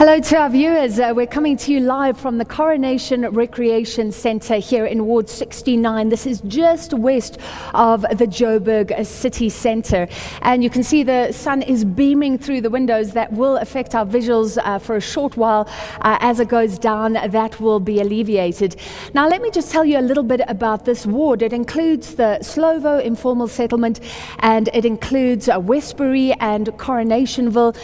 Hello to our viewers. We're coming to you live from the Coronation Recreation Centre here in Ward 69. This is just west of the Joburg city centre. And you can see the sun is beaming through the windows. That will affect our visuals for a short while. As it goes down, that will be alleviated. Now, let me just tell you a little bit about this ward. It includes the Slovo informal settlement, and it includes Westbury and Coronationville,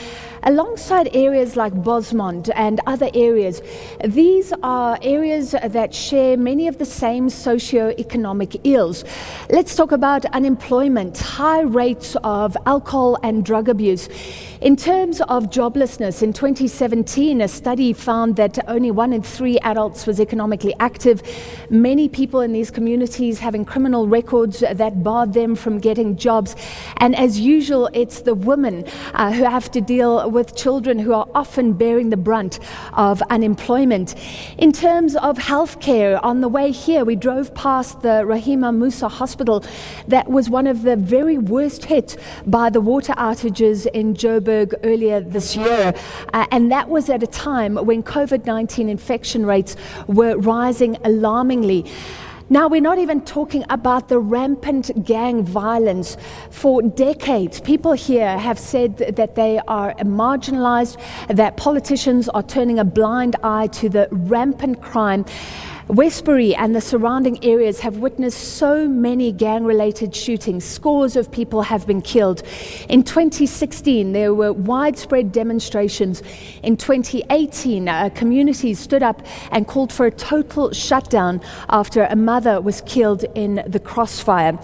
alongside areas like Bosmont and other areas. These are areas that share many of the same socio-economic ills. Let's talk about unemployment, high rates of alcohol and drug abuse. In terms of joblessness, in 2017, a study found that only 1 in 3 adults was economically active. Many people in these communities having criminal records that barred them from getting jobs. And as usual, it's the women who have to deal with children who are often bearing the brunt of unemployment. In terms of healthcare, on the way here, we drove past the Rahima Musa Hospital that was one of the very worst hit by the water outages in Joburg earlier this year. And that was at a time when COVID-19 infection rates were rising alarmingly. Now, we're not even talking about the rampant gang violence. For decades, people here have said that they are marginalized, that politicians are turning a blind eye to the rampant crime. Westbury and the surrounding areas have witnessed so many gang-related shootings. Scores of people have been killed. In 2016, there were widespread demonstrations. In 2018, communities stood up and called for a total shutdown after a mother was killed in the crossfire.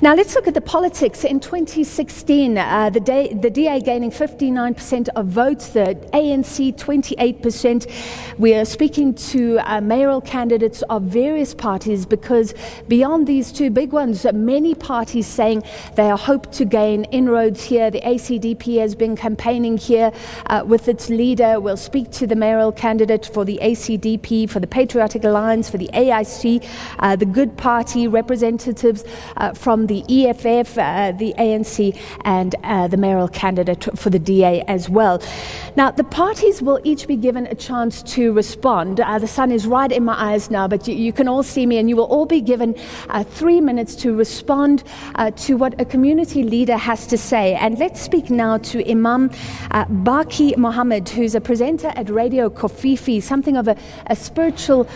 Now, let's look at the politics. In 2016, the DA gaining 59% of votes, the ANC 28%. We are speaking to mayoral candidates of various parties, because beyond these two big ones, many parties saying they are hope to gain inroads here. The Acdp has been campaigning here with its leader. We'll speak to the mayoral candidate for the Acdp, for the Patriotic Alliance, for the AIC, the Good Party, representatives from the EFF, the ANC, and the mayoral candidate for the DA as well. Now, the parties will each be given a chance to respond. The sun is right in my eyes now, but you can all see me, and you will all be given 3 minutes to respond to what a community leader has to say. And let's speak now to Imam Baki Mohammed, who's a presenter at Radio Kofifi, something of a spiritual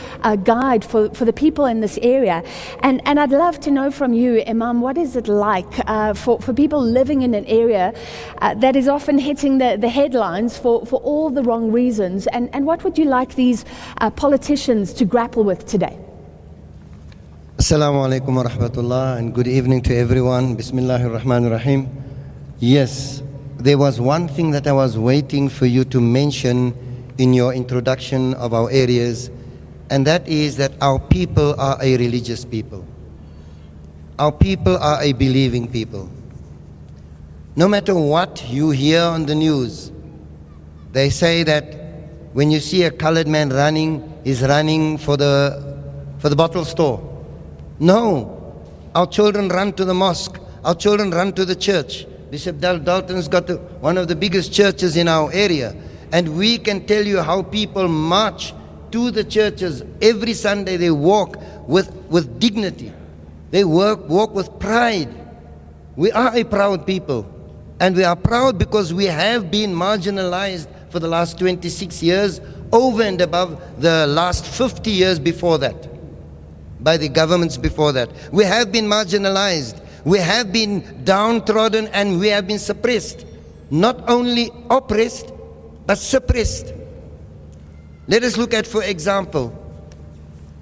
guide for the people in this area. And I'd love to know from you, Imam, what is it like for people living in an area that is often hitting the headlines for all the wrong reasons, and what would you like these politicians to grapple with today? Assalamu alaikum wa rahmatullah, and good evening to everyone. Bismillahir Rahmanir Rahim. Yes, there was one thing that I was waiting for you to mention in your introduction of our areas, and that is that our people are a religious people. Our people are a believing people. No matter what you hear on the news, they say that when you see a colored man running, he's running for the bottle store. No, our children run to the mosque. Our children run to the church. Bishop Dalton's got one of the biggest churches in our area, and we can tell you how people march to the churches every Sunday. They walk with dignity. They walk with pride. We are a proud people, and we are proud because we have been marginalized for the last 26 years, over and above the last 50 years before that, by the governments before that. We have been marginalized, we have been downtrodden, and we have been suppressed. Not only oppressed, but suppressed. Let us look at, for example,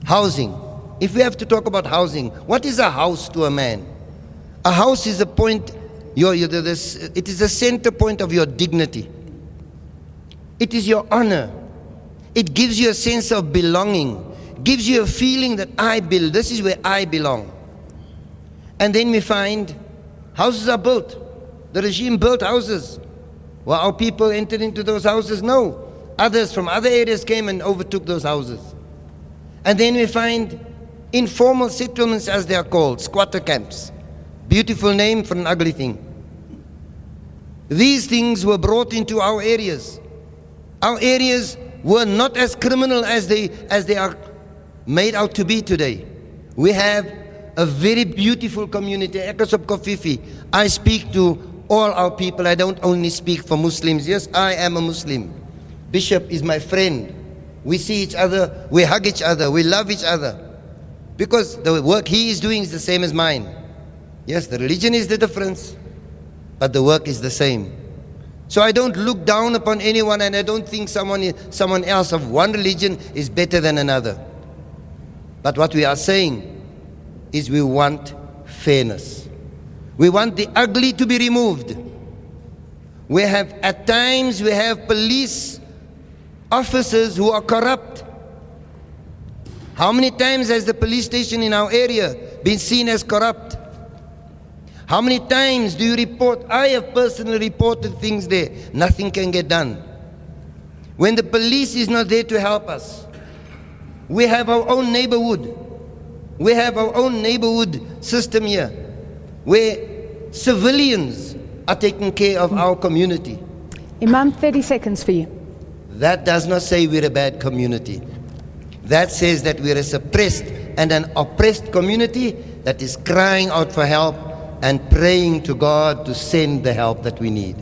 housing. If we have to talk about housing, what is a house to a man? A house is a point, it is a center point of your dignity. It is your honor. It gives you a sense of belonging, gives you a feeling that this is where I belong. And then we find houses are built. The regime built houses. Well, our people entered into those houses? No. Others from other areas came and overtook those houses. And then we find informal settlements, as they are called, squatter camps. Beautiful name for an ugly thing. These things were brought into our areas. Our areas were not as criminal as they are made out to be today. We have a very beautiful community. I speak to all our people. I don't only speak for Muslims. Yes, I am a Muslim. Bishop is my friend. We see each other, we hug each other, we love each other. Because the work he is doing is the same as mine. Yes, the religion is the difference, but the work is the same. So I don't look down upon anyone, and I don't think someone else of one religion is better than another. But what we are saying is we want fairness. We want the ugly to be removed. At times we have police officers who are corrupt. How many times has the police station in our area been seen as corrupt? How many times do you report? I have personally reported things there. Nothing can get done. When the police is not there to help us, we have our own neighborhood. We have our own neighborhood system here, where civilians are taking care of our community. Imam, 30 seconds for you. That does not say we're a bad community. That says that we're a suppressed and an oppressed community that is crying out for help and praying to God to send the help that we need.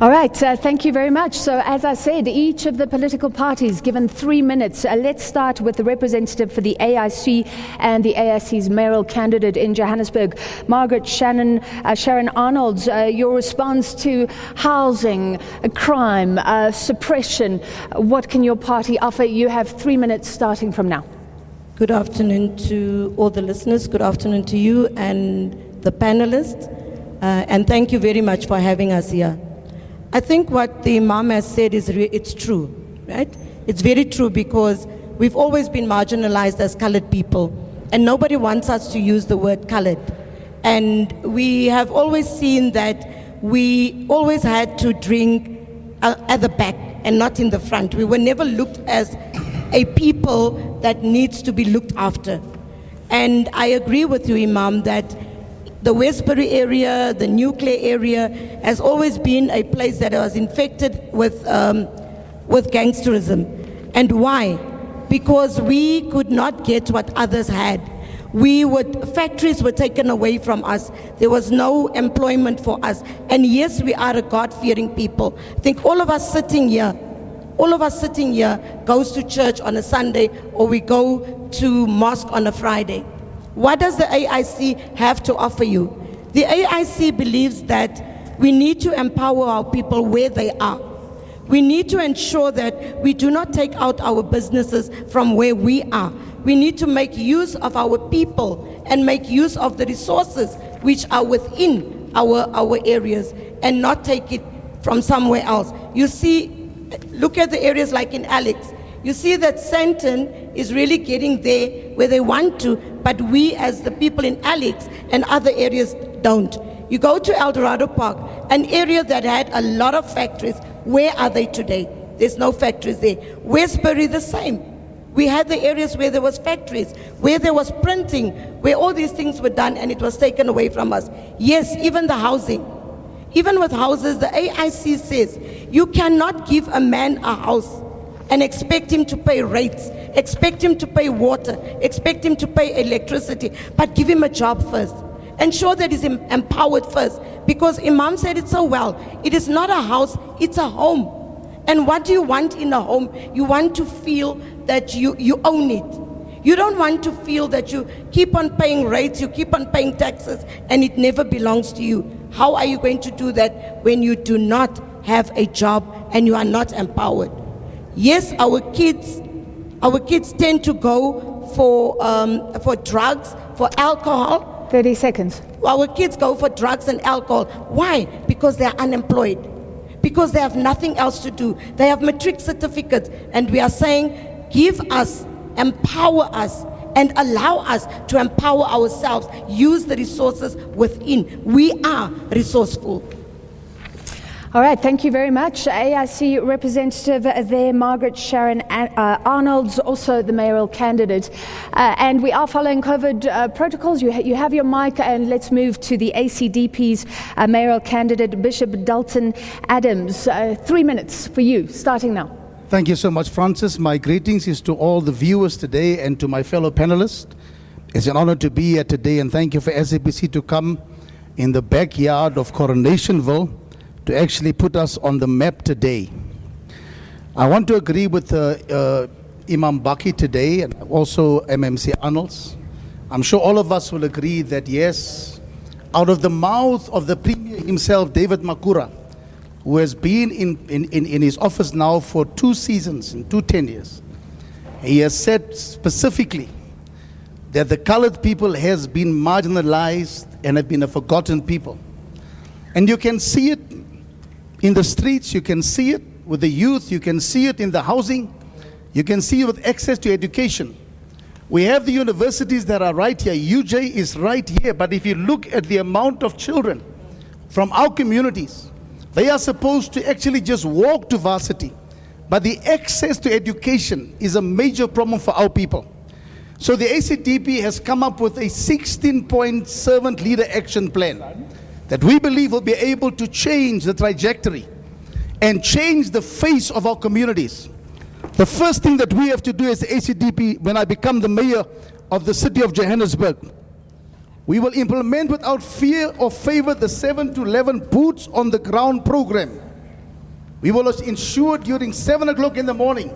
All right, thank you very much. So as I said, each of the political parties given 3 minutes. Let's start with the representative for the AIC and the AIC's mayoral candidate in Johannesburg, Margaret Sharon Arnold. Your response to housing, crime, suppression, what can your party offer? You have 3 minutes starting from now. Good afternoon to all the listeners. Good afternoon to you and the panelists. And thank you very much for having us here. I think what the Imam has said is it's true, right? It's very true, because we've always been marginalized as colored people, and nobody wants us to use the word colored. And we have always seen that we always had to drink at the back and not in the front. We were never looked as a people that needs to be looked after. And I agree with you, Imam, that the Westbury area, the nuclear area, has always been a place that was infected with gangsterism. And why? Because we could not get what others had. Factories were taken away from us. There was no employment for us. And yes, we are a God-fearing people. I think all of us sitting here goes to church on a Sunday, or we go to mosque on a Friday. What does the AIC have to offer you? The AIC believes that we need to empower our people where they are. We need to ensure that we do not take out our businesses from where we are. We need to make use of our people and make use of the resources which are within our areas, and not take it from somewhere else. You see, look at the areas like in Alex. You see that Sandton is really getting there where they want to, but we as the people in Alex and other areas don't. You go to El Dorado Park, an area that had a lot of factories. Where are they today? There's no factories there. Westbury, the same. We had the areas where there was factories, where there was printing, where all these things were done, and it was taken away from us. Yes, even the housing. Even with houses, the AIC says you cannot give a man a house and expect him to pay rates, expect him to pay water, expect him to pay electricity, but give him a job first. Ensure that he's empowered first, because Imam said it so well. It is not a house, it's a home. And what do you want in a home? You want to feel that you own it. You don't want to feel that you keep on paying rates, you keep on paying taxes, and it never belongs to you. How are you going to do that when you do not have a job and you are not empowered? Yes, our kids tend to go for drugs, for alcohol. 30 seconds. Our kids go for drugs and alcohol. Why? Because they are unemployed. Because they have nothing else to do. They have matric certificates. And we are saying, give us, empower us, and allow us to empower ourselves. Use the resources within. We are resourceful. All right, thank you very much. AIC representative there, Margaret Sharon Arnold's also the mayoral candidate. And we are following COVID protocols. You have your mic, and let's move to the ACDP's mayoral candidate, Bishop Dalton Adams. 3 minutes for you, starting now. Thank you so much, Francis. My greetings is to all the viewers today and to my fellow panelists. It's an honor to be here today, and thank you for SABC to come in the backyard of Coronationville to actually put us on the map today. I want to agree with Imam Baki today and also MMC Arnolds. I'm sure all of us will agree that yes, out of the mouth of the Premier himself, David Makura, who has been in his office now for 2 seasons and 2 tenures, he has said specifically that the colored people has been marginalized and have been a forgotten people. And you can see it in the streets, you can see it with the youth, you can see it in the housing, you can see it with access to education. We have the universities that are right here. UJ is right here, but if you look at the amount of children from our communities, they are supposed to actually just walk to varsity, but the access to education is a major problem for our people. So the ACDP has come up with a 16-point servant leader action plan that we believe will be able to change the trajectory and change the face of our communities. The first thing that we have to do as the ACDP, when I become the mayor of the city of Johannesburg, we will implement without fear or favor the 7 to 11 boots on the ground program. We will ensure during 7 o'clock in the morning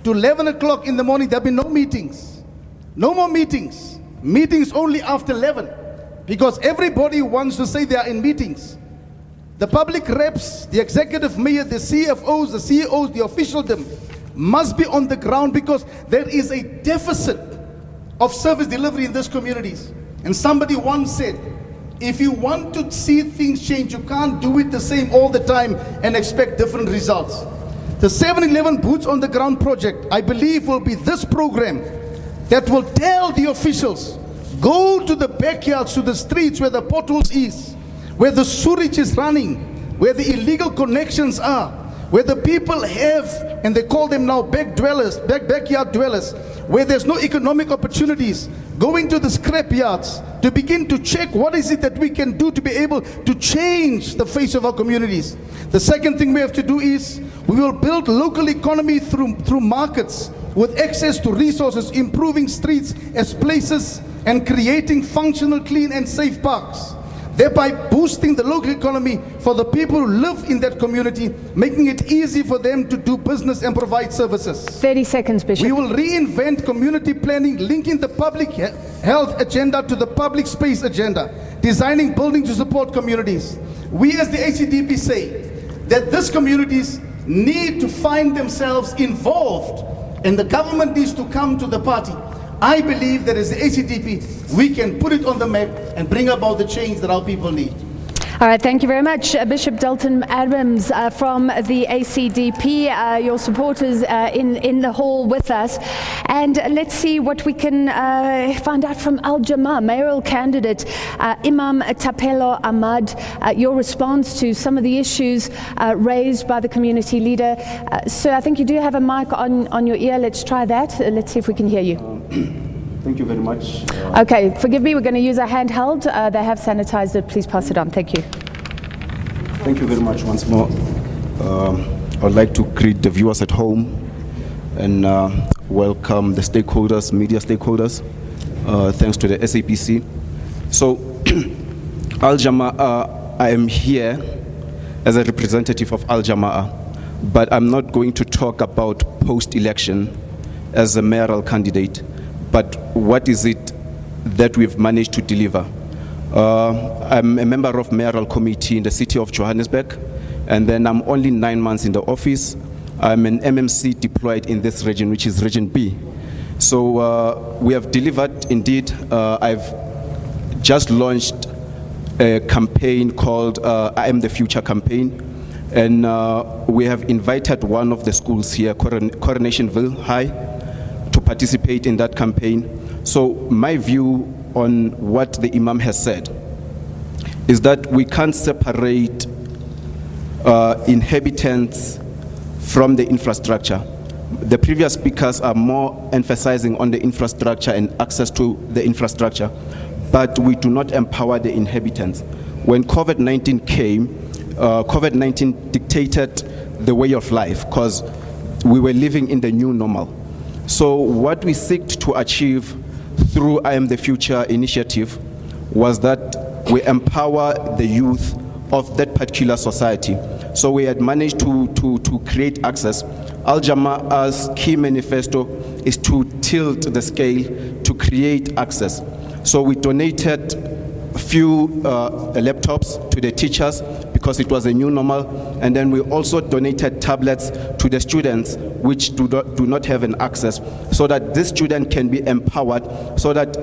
to 11 o'clock in the morning, there'll be no meetings. No more meetings. Meetings only after 11. Because everybody wants to say they are in meetings. The public reps, the executive mayor, the CFOs, the CEOs, the officialdom must be on the ground because there is a deficit of service delivery in these communities. And somebody once said, if you want to see things change, you can't do it the same all the time and expect different results. The 7-11 Boots on the Ground project, I believe, will be this program that will tell the officials, go to the backyards, to the streets where the potholes is, where the sewage is running, where the illegal connections are, where the people have, and they call them now backyard dwellers, where there's no economic opportunities, going to the scrap yards to begin to check what is it that we can do to be able to change the face of our communities. The second thing we have to do is we will build local economy through markets with access to resources, improving streets as places and creating functional, clean and safe parks, thereby boosting the local economy for the people who live in that community, making it easy for them to do business and provide services. 30 seconds, Bishop. We will reinvent community planning, linking the public health agenda to the public space agenda, designing buildings to support communities. We as the ACDP say that these communities need to find themselves involved and the government needs to come to the party. I believe that as the ACDP, we can put it on the map and bring about the change that our people need. All right, thank you very much, Bishop Dalton Adams from the ACDP, your supporters in the hall with us. And let's see what we can find out from Al-Jama, mayoral candidate, Imam Tapelo Ahmad, your response to some of the issues raised by the community leader. Sir, I think you do have a mic on your ear. Let's try that. Let's see if we can hear you. Thank you very much. Okay, forgive me, we're going to use a handheld. They have sanitized it. Please pass it on. Thank you. Thank you very much once more. I would like to greet the viewers at home and welcome the stakeholders, media stakeholders. Thanks to the SABC. So, Al-Jama'a, I am here as a representative of Al-Jama'a, but I'm not going to talk about post-election as a mayoral candidate. But what is it that we've managed to deliver? I'm a member of mayoral committee in the city of Johannesburg, and then I'm only 9 months in the office. I'm an MMC deployed in this region, which is Region B. So we have delivered, indeed. I've just launched a campaign called I Am the Future campaign, and we have invited one of the schools here, Coronationville High, to participate in that campaign. So my view on what the Imam has said is that we can't separate inhabitants from the infrastructure. The previous speakers are more emphasizing on the infrastructure and access to the infrastructure, but we do not empower the inhabitants. When COVID-19 came, COVID-19 dictated the way of life because we were living in the new normal. So what we seeked to achieve through I Am the Future initiative was that we empower the youth of that particular society. So we had managed to create access. Al Jama'ah's key manifesto is to tilt the scale to create access. So we donated a few laptops to the teachers because it was a new normal, and then we also donated tablets to the students which do not have an access, so that this student can be empowered, so that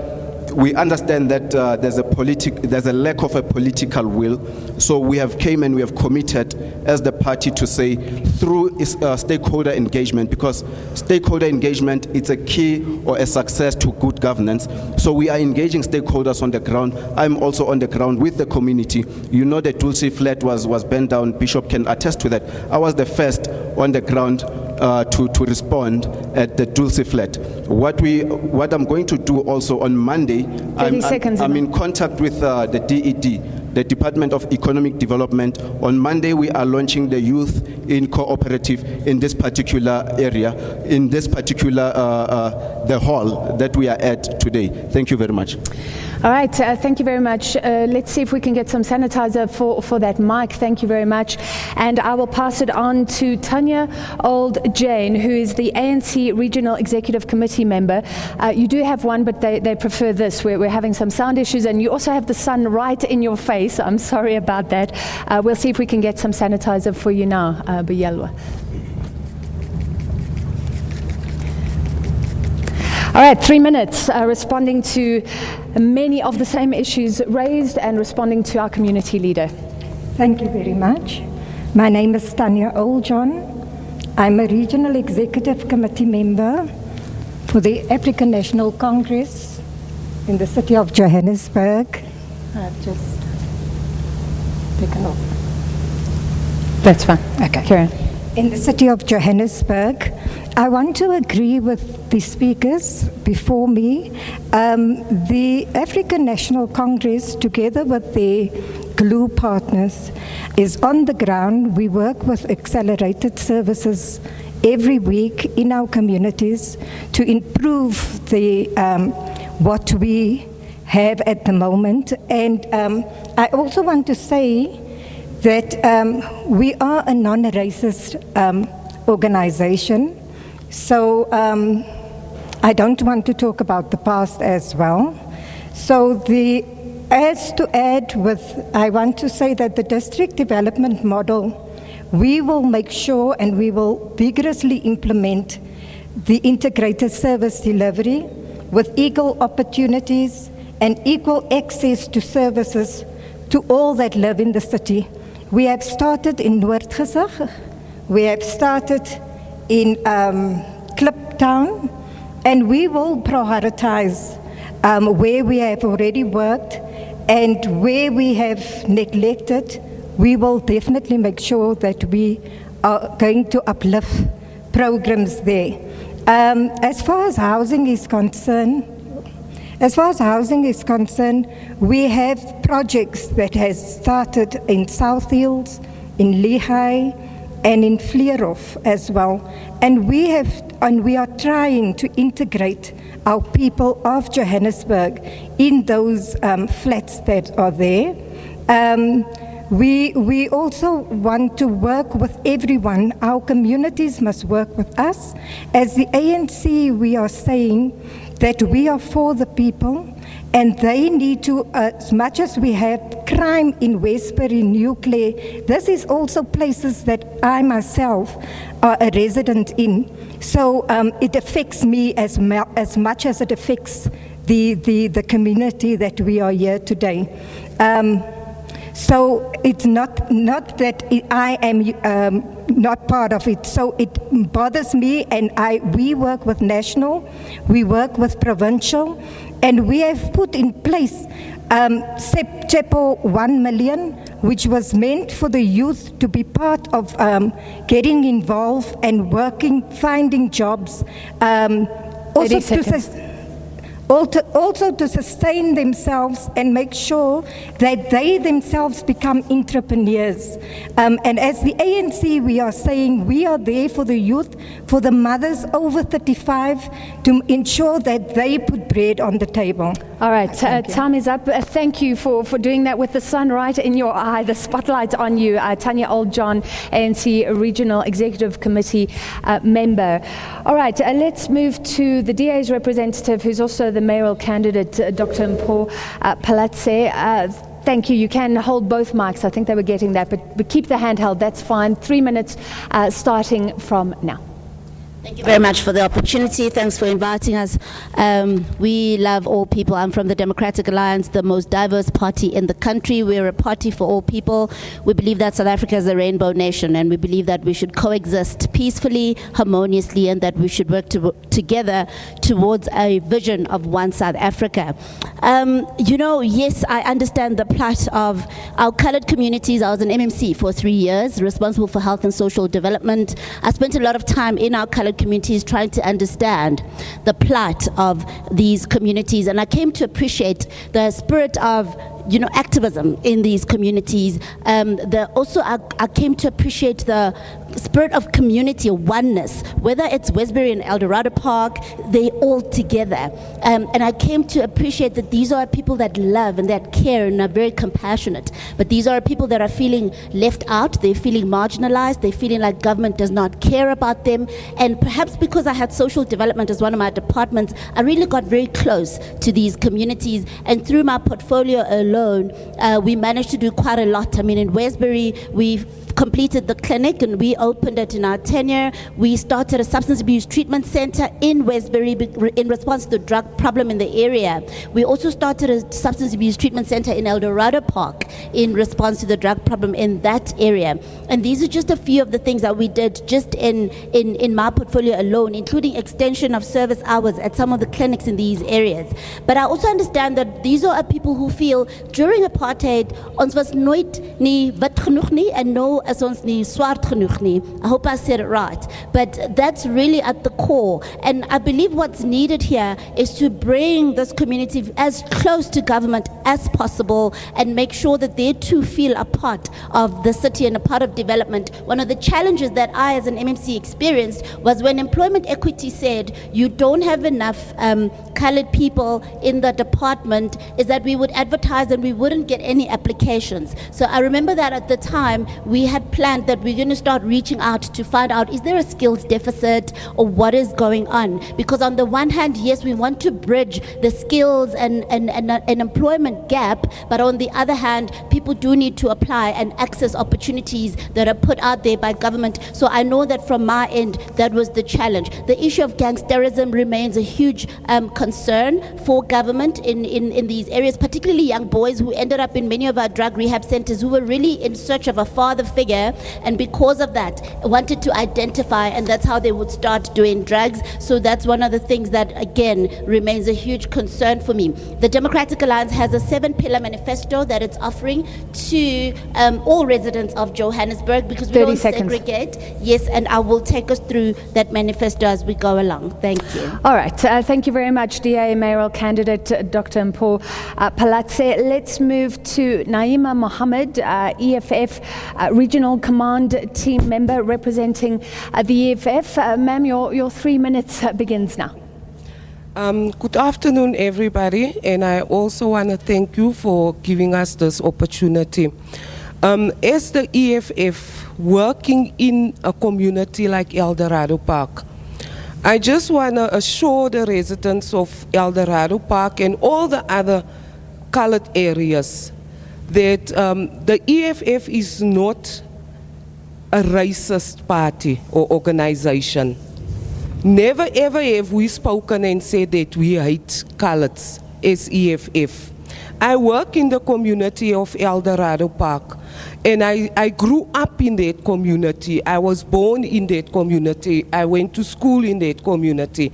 we understand that there's a lack of a political will. So we have came and we have committed as the party to say through stakeholder engagement, because stakeholder engagement is a key or a success to good governance. So we are engaging stakeholders on the ground. I'm also on the ground with the community. You know, the Dulce flat was burned down. Bishop can attest to that. I was the first on the ground to respond at the Dulce flat. What I'm going to do also on Monday, I'm in contact with the DED, the Department of Economic Development. On Monday, we are launching the Youth in Cooperative in this particular area, in this particular, the hall that we are at today. Thank you very much. All right, thank you very much. Let's see if we can get some sanitizer for that mic. Thank you very much. And I will pass it on to Tanya Old-Jane, who is the ANC Regional Executive Committee member. You do have one, but they prefer this. We're having some sound issues, and you also have the sun right in your face. I'm sorry about that. We'll see if we can get some sanitizer for you now, Biyelwa. All right, 3 minutes responding to many of the same issues raised and responding to our community leader. Thank you very much. My name is Tanya Old-Jane. I'm a Regional Executive Committee member for the African National Congress in the city of Johannesburg. I've just taken off. That's fine. Okay. Karen. In the city of Johannesburg, I want to agree with the speakers before me. The African National Congress, together with the glue partners, is on the ground. We work with accelerated services every week in our communities to improve the what we have at the moment. And I also want to say that we are a non-racist organization. So I don't want to talk about the past as well. So as to add with, I want to say that the district development model, we will make sure and we will vigorously implement the integrated service delivery with equal opportunities and equal access to services to all that live in the city. We have started in Noordgesig, we have started in Kliptown, and we will prioritize where we have already worked, and where we have neglected, we will definitely make sure that we are going to uplift programs there. As far as housing is concerned, we have projects that has started in South Hills, in Lehigh, and in Vleerhof as well. And we are trying to integrate our people of Johannesburg in those flats that are there. We also want to work with everyone. Our communities must work with us. As the ANC, we are saying that we are for the people, and they need to, as much as we have crime in Westbury, Nuclear, this is also places that I myself are a resident in. So it affects me as much as it affects the community that we are here today. So it's not that I am not part of it. So it bothers me, and we work with national, we work with provincial, and we have put in place CEPO 1 million which was meant for the youth to be part of getting involved and working, finding jobs, also to sustain themselves and make sure that they themselves become entrepreneurs. And as the ANC, we are saying we are there for the youth, for the mothers over 35, to ensure that they put bread on the table. All right, time is up. Thank you for doing that with the sun right in your eye, the spotlight on you. Tanya Oldjohn, ANC Regional Executive Committee member. All right, let's move to the DA's representative, who's also the mayoral candidate, Dr. Mpho Palatse. Thank you. You can hold both mics. I think they were getting that, but keep the handheld. That's fine. 3 minutes starting from now. Thank you very much for the opportunity. Thanks for inviting us. We love all people. I'm from the Democratic Alliance, the most diverse party in the country. We're a party for all people. We believe that South Africa is a rainbow nation, and we believe that we should coexist peacefully, harmoniously, and that we should work together towards a vision of one South Africa. Yes, I understand the plight of our colored communities. I was an MMC for 3 years, responsible for health and social development. I spent a lot of time in our colored communities trying to understand the plight of these communities, and I came to appreciate the spirit of activism in these communities. I came to appreciate the spirit of community oneness, whether it's Westbury and Eldorado Park, they all together. And I came to appreciate that these are people that love and that care and are very compassionate. But these are people that are feeling left out, they're feeling marginalized, they're feeling like government does not care about them. And perhaps because I had social development as one of my departments, I really got very close to these communities. And through my portfolio alone, we managed to do quite a lot. I mean, in Westbury, we completed the clinic and we opened it in our tenure. We started a substance abuse treatment center in Westbury in response to the drug problem in the area. We also started a substance abuse treatment center in Eldorado Park in response to the drug problem in that area. And these are just a few of the things that we did just in my portfolio alone, including extension of service hours at some of the clinics in these areas. But I also understand that these are people who feel during apartheid, ons was nooit nie wit genoeg nie en nou is ons nie swart genoeg nie. I hope I said it right. But that's really at the core. And I believe what's needed here is to bring this community as close to government as possible and make sure that they too feel a part of the city and a part of development. One of the challenges that I as an MMC experienced was when Employment Equity said you don't have enough colored people in the department, is that we would advertise and we wouldn't get any applications. So I remember that at the time we had planned that we're going to start reaching out to find out, is there a skills deficit or what is going on? Because on the one hand, yes, we want to bridge the skills and employment gap, but on the other hand, people do need to apply and access opportunities that are put out there by government. So I know that from my end, that was the challenge. The issue of gangsterism remains a huge concern for government in these areas, particularly young boys who ended up in many of our drug rehab centers who were really in search of a father figure, and because of that wanted to identify, and that's how they would start doing drugs. So that's one of the things that again remains a huge concern for me. The Democratic Alliance has a 7-pillar manifesto that it's offering to all residents of Johannesburg, because we don't segregate. Yes, and I will take us through that manifesto as we go along. Thank you. All right, thank you very much, DA mayoral candidate Dr. Mpho Palatse. Let's move to Naima Mohammed, EFF Regional Command Team member representing the EFF. Ma'am, your 3 minutes begins now. Good afternoon, everybody, and I also want to thank you for giving us this opportunity. As the EFF working in a community like Eldorado Park, I just want to assure the residents of Eldorado Park and all the other colored areas that the EFF is not a racist party or organization. Never ever have we spoken and said that we hate coloreds as EFF. I work in the community of Eldorado Park, and I grew up in that community. I was born in that community. I went to school in that community.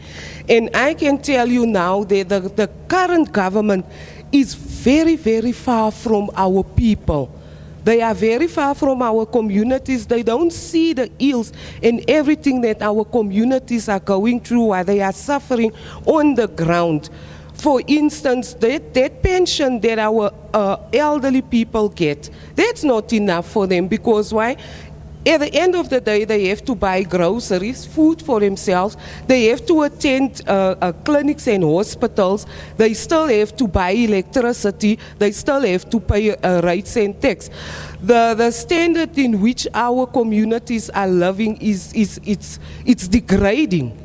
And I can tell you now that the current government is very, very far from our people. They are very far from our communities. They don't see the ills and everything that our communities are going through while they are suffering on the ground. For instance, that pension that our elderly people get, that's not enough for them, because why? At the end of the day, they have to buy groceries, food for themselves. They have to attend clinics and hospitals. They still have to buy electricity. They still have to pay rates and tax. The standard in which our communities are living it's degrading.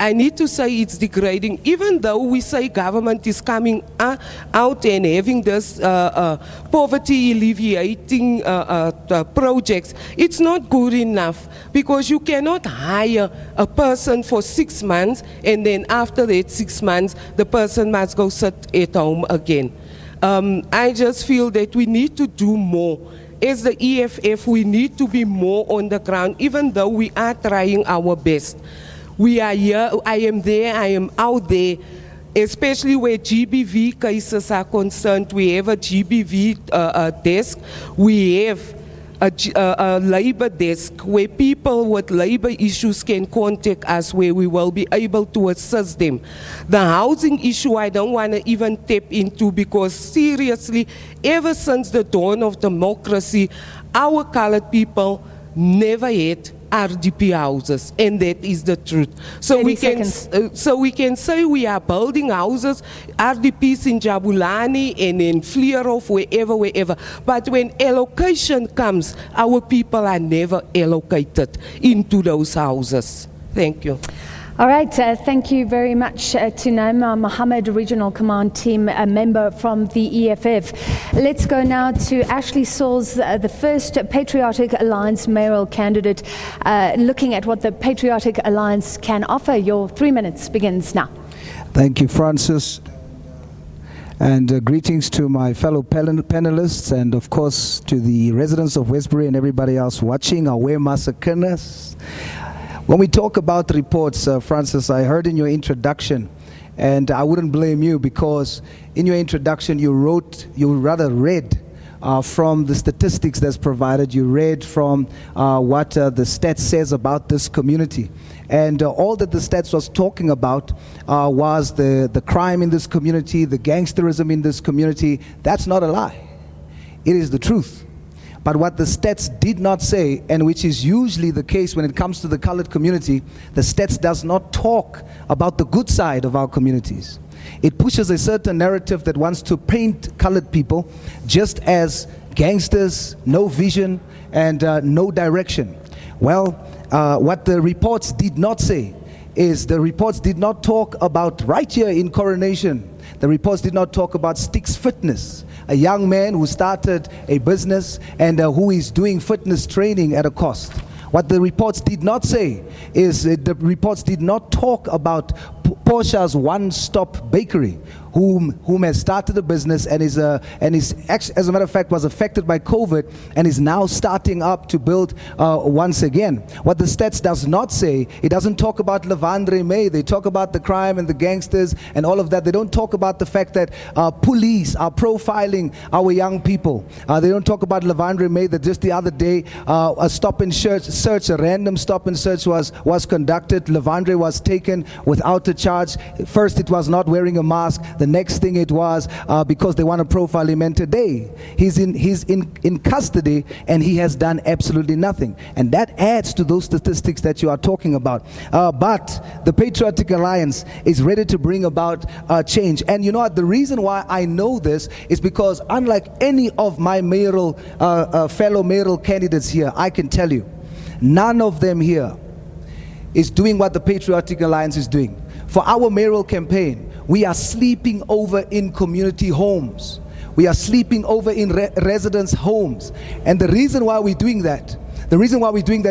I need to say it's degrading. Even though we say government is coming out and having this poverty alleviating projects, it's not good enough, because you cannot hire a person for 6 months and then after that 6 months the person must go sit at home again. I just feel that we need to do more. As the EFF, we need to be more on the ground, even though we are trying our best. We are here, I am there, I am out there, especially where GBV cases are concerned. We have a GBV desk. We have a labor desk where people with labor issues can contact us, where we will be able to assist them. The housing issue I don't want to even tap into, because seriously, ever since the dawn of democracy, our colored people never had RDP houses, and that is the truth. So we can say we are building houses, RDPs in Jabulani and in Vleerhof, wherever. But when allocation comes, our people are never allocated into those houses. Thank you. All right, thank you very much to Naima Mohammed, Regional Command Team member from the EFF. Let's go now to Ashley Sauls, the first Patriotic Alliance mayoral candidate, looking at what the Patriotic Alliance can offer. Your 3 minutes begins now. Thank you, Francis. And greetings to my fellow panelists, and of course to the residents of Westbury and everybody else watching, our Massacres. When we talk about reports, Francis, I heard in your introduction, and I wouldn't blame you, because in your introduction you read from the statistics that's provided. You read from what the stats says about this community. And all that the stats was talking about was the crime in this community, the gangsterism in this community. That's not a lie. It is the truth. But what the stats did not say, and which is usually the case when it comes to the colored community, the stats does not talk about the good side of our communities. It pushes a certain narrative that wants to paint colored people just as gangsters, no vision, and no direction. Well, what the reports did not say is the reports did not talk about, right here in Coronation, the reports did not talk about Sticks Fitness, a young man who started a business and who is doing fitness training at a cost. What the reports did not say is the reports did not talk about Portia's One-Stop Bakery, whom has started a business and is actually, as a matter of fact, was affected by COVID and is now starting up to build once again. What the stats does not say, it doesn't talk about Lavandre May. They talk about the crime and the gangsters and all of that. They don't talk about the fact that police are profiling our young people. They don't talk about Lavandre May, that just the other day a stop and search, a random stop and search was conducted. Lavandre was taken without a charge. First it was not wearing a mask. The next thing it was because they want to profile him, and today he's in custody and he has done absolutely nothing. And that adds to those statistics that you are talking about. But the Patriotic Alliance is ready to bring about change. And you know what, the reason why I know this is because unlike any of my mayoral fellow mayoral candidates here, I can tell you, none of them here is doing what the Patriotic Alliance is doing. For our mayoral campaign, we are sleeping over in community homes. We are sleeping over in residents' homes. And the reason why we're doing that,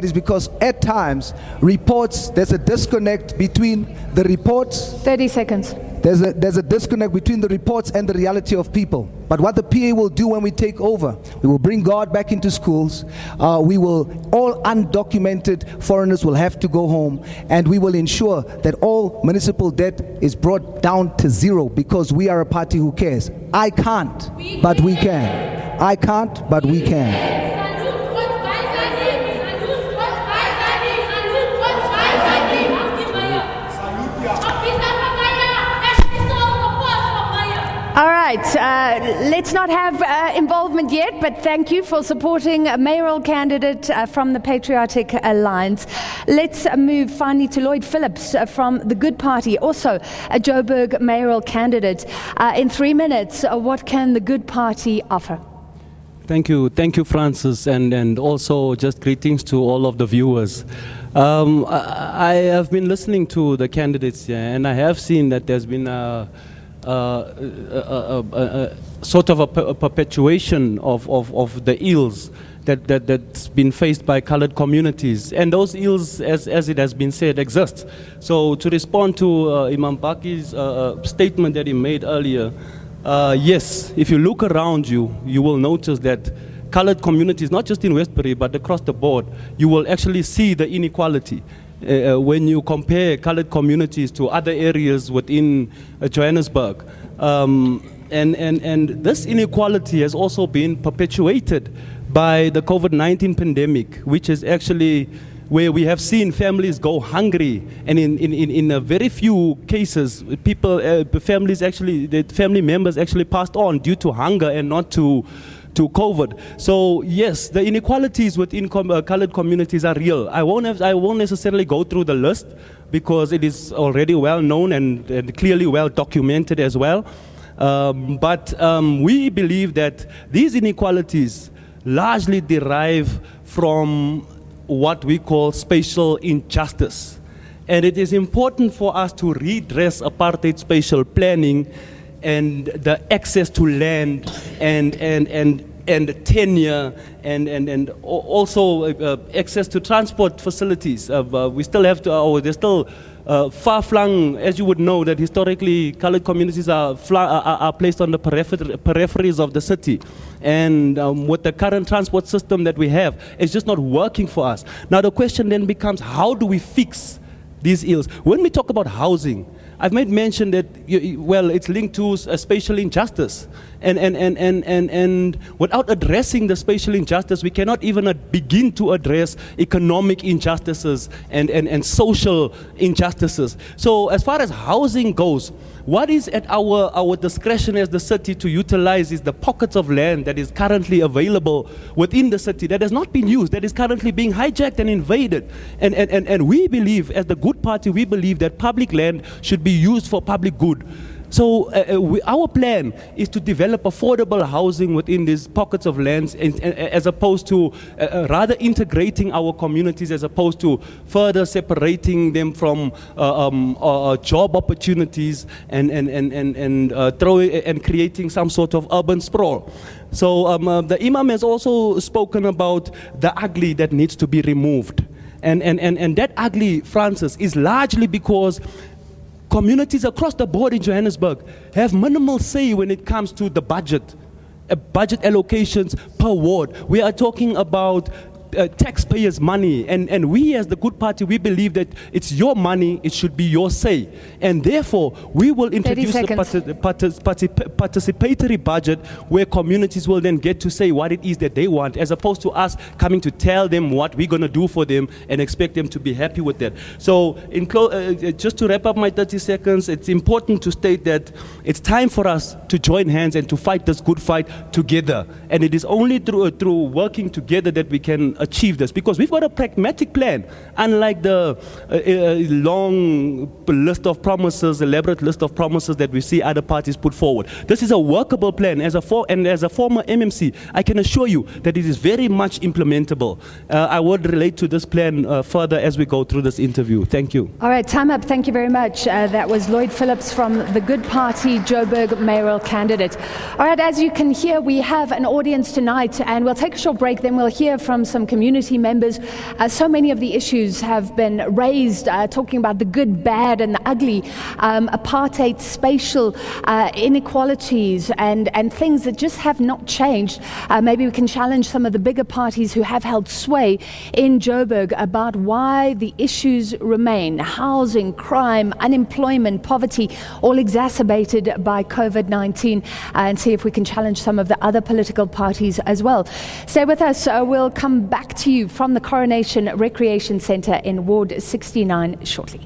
is because at times, there's a disconnect between the reports. 30 seconds. There's a disconnect between the reports and the reality of people. But what the PA will do when we take over, we will bring God back into schools. All undocumented foreigners will have to go home, and we will ensure that all municipal debt is brought down to zero, because we are a party who cares. I can't, but we can. I can't, but we can. All right, let's not have involvement yet, but thank you for supporting a mayoral candidate from the Patriotic Alliance. Let's move finally to Lloyd Phillips from the Good Party, also a Joburg mayoral candidate. In 3 minutes, what can the Good Party offer? Thank you, Francis, and also just greetings to all of the viewers. I have been listening to the candidates here, and I have seen that there's been sort of a perpetuation of the ills that's been faced by colored communities, and those ills, as it has been said, exist. So to respond to Imam Baki's statement that he made earlier, yes, if you look around you, you will notice that colored communities, not just in Westbury but across the board, you will actually see the inequality. When you compare colored communities to other areas within Johannesburg. And this inequality has also been perpetuated by the COVID-19 pandemic, which is actually where we have seen families go hungry, and in a very few cases, family members actually passed on due to hunger and not to COVID. So yes, the inequalities within colored communities are real. I won't necessarily go through the list because it is already well known and clearly well documented as well. But we believe that these inequalities largely derive from what we call spatial injustice. And it is important for us to redress apartheid spatial planning and the access to land and tenure and also access to transport facilities. We still have to, they're still far-flung, as you would know, that historically colored communities are placed on the peripheries of the city. And with the current transport system that we have, it's just not working for us. Now the question then becomes, how do we fix these ills? When we talk about housing, I've made mention that, well, it's linked to spatial injustice. And without addressing the spatial injustice, we cannot even begin to address economic injustices and social injustices. So as far as housing goes, what is at our discretion as the city to utilize is the pockets of land that is currently available within the city that has not been used, that is currently being hijacked and invaded. And we believe, as the Good Party, we believe that public land should be used for public good. So our plan is to develop affordable housing within these pockets of lands, as opposed to rather integrating our communities, as opposed to further separating them from job opportunities and creating some sort of urban sprawl. So the Imam has also spoken about the ugly that needs to be removed. And that ugly, Francis, is largely because communities across the board in Johannesburg have minimal say when it comes to the budget allocations per ward. We are talking about taxpayers' money, and we as the Good Party, we believe that it's your money, it should be your say, and therefore we will introduce a participatory budget where communities will then get to say what it is that they want, as opposed to us coming to tell them what we're going to do for them and expect them to be happy with that. So just to wrap up my 30 seconds, it's important to state that it's time for us to join hands and to fight this good fight together, and it is only through working together that we can achieve this, because we've got a pragmatic plan, unlike the long list of promises, elaborate list of promises that we see other parties put forward. This is a workable plan. As a former MMC, I can assure you that it is very much implementable. I would relate to this plan further as we go through this interview. Thank you. All right, time up. Thank you very much. That was Lloyd Phillips from the Good Party, Joburg mayoral candidate. All right, as you can hear, we have an audience tonight, and we'll take a short break, then we'll hear from some community members. So many of the issues have been raised, talking about the good, bad, and the ugly, apartheid, spatial inequalities, and things that just have not changed. Maybe we can challenge some of the bigger parties who have held sway in Joburg about why the issues remain: housing, crime, unemployment, poverty, all exacerbated by COVID-19, and see if we can challenge some of the other political parties as well. Stay with us. We'll come back to you from the Coronation Recreation Centre in Ward 69 shortly.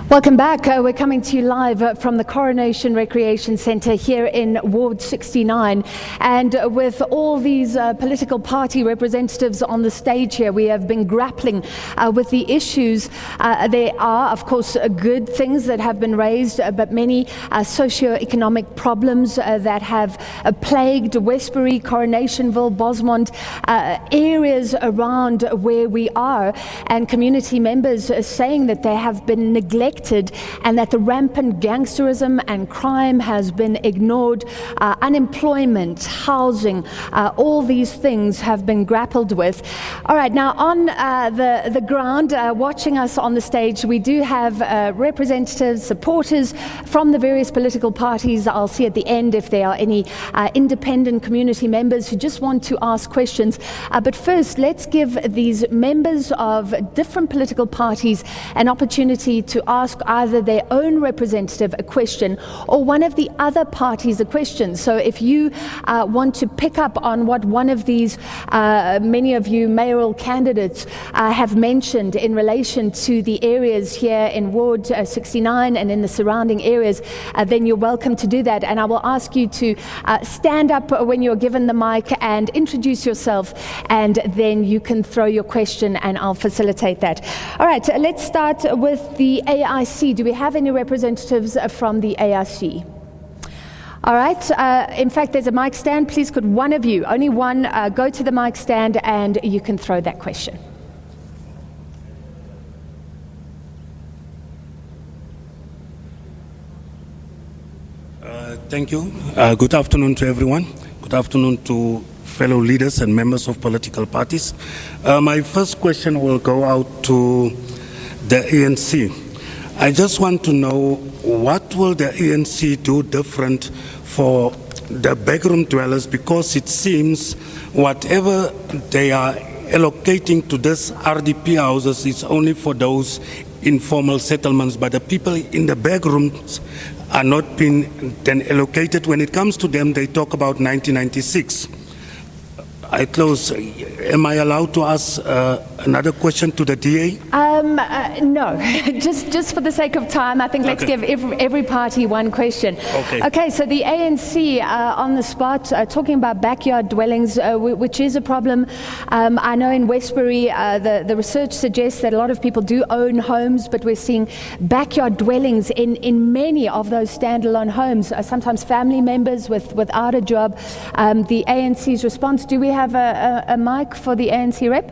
Welcome back. We're coming to you live from the Coronation Recreation Centre here in Ward 69. And with all these political party representatives on the stage here, we have been grappling with the issues. There are, of course, good things that have been raised, but many socio-economic problems that have plagued Westbury, Coronationville, Bosmont, areas around where we are. And community members are saying that they have been neglected and that the rampant gangsterism and crime has been ignored. Unemployment, housing, all these things have been grappled with. All right, now on the ground, watching us on the stage, we do have representatives, supporters from the various political parties. I'll see at the end if there are any independent community members who just want to ask questions. But first, let's give these members of different political parties an opportunity to ask either their own representative a question or one of the other parties a question. So if you want to pick up on what one of these, many of you mayoral candidates have mentioned in relation to the areas here in Ward 69 and in the surrounding areas, then you're welcome to do that. And I will ask you to stand up when you're given the mic and introduce yourself, and then you can throw your question and I'll facilitate that. All right, let's start with the AIC. Do we have any representatives from the AIC? All right. In fact, there's a mic stand. Please could one of you, only one, go to the mic stand and you can throw that question. Thank you. Good afternoon to everyone. Good afternoon to fellow leaders and members of political parties. My first question will go out to the ANC. I just want to know, what will the ANC do different for the backroom dwellers, because it seems whatever they are allocating to this RDP houses is only for those informal settlements, but the people in the back rooms are not being then allocated. When it comes to them, they talk about 1996. I close. Am I allowed to ask another question to the DA? No, just for the sake of time, I think let's give every party one question. Okay, so the ANC on the spot, talking about backyard dwellings, which is a problem. I know in Westbury, the research suggests that a lot of people do own homes, but we're seeing backyard dwellings in many of those standalone homes, sometimes family members without a job. The ANC's response, do we have a mic for the ANC rep?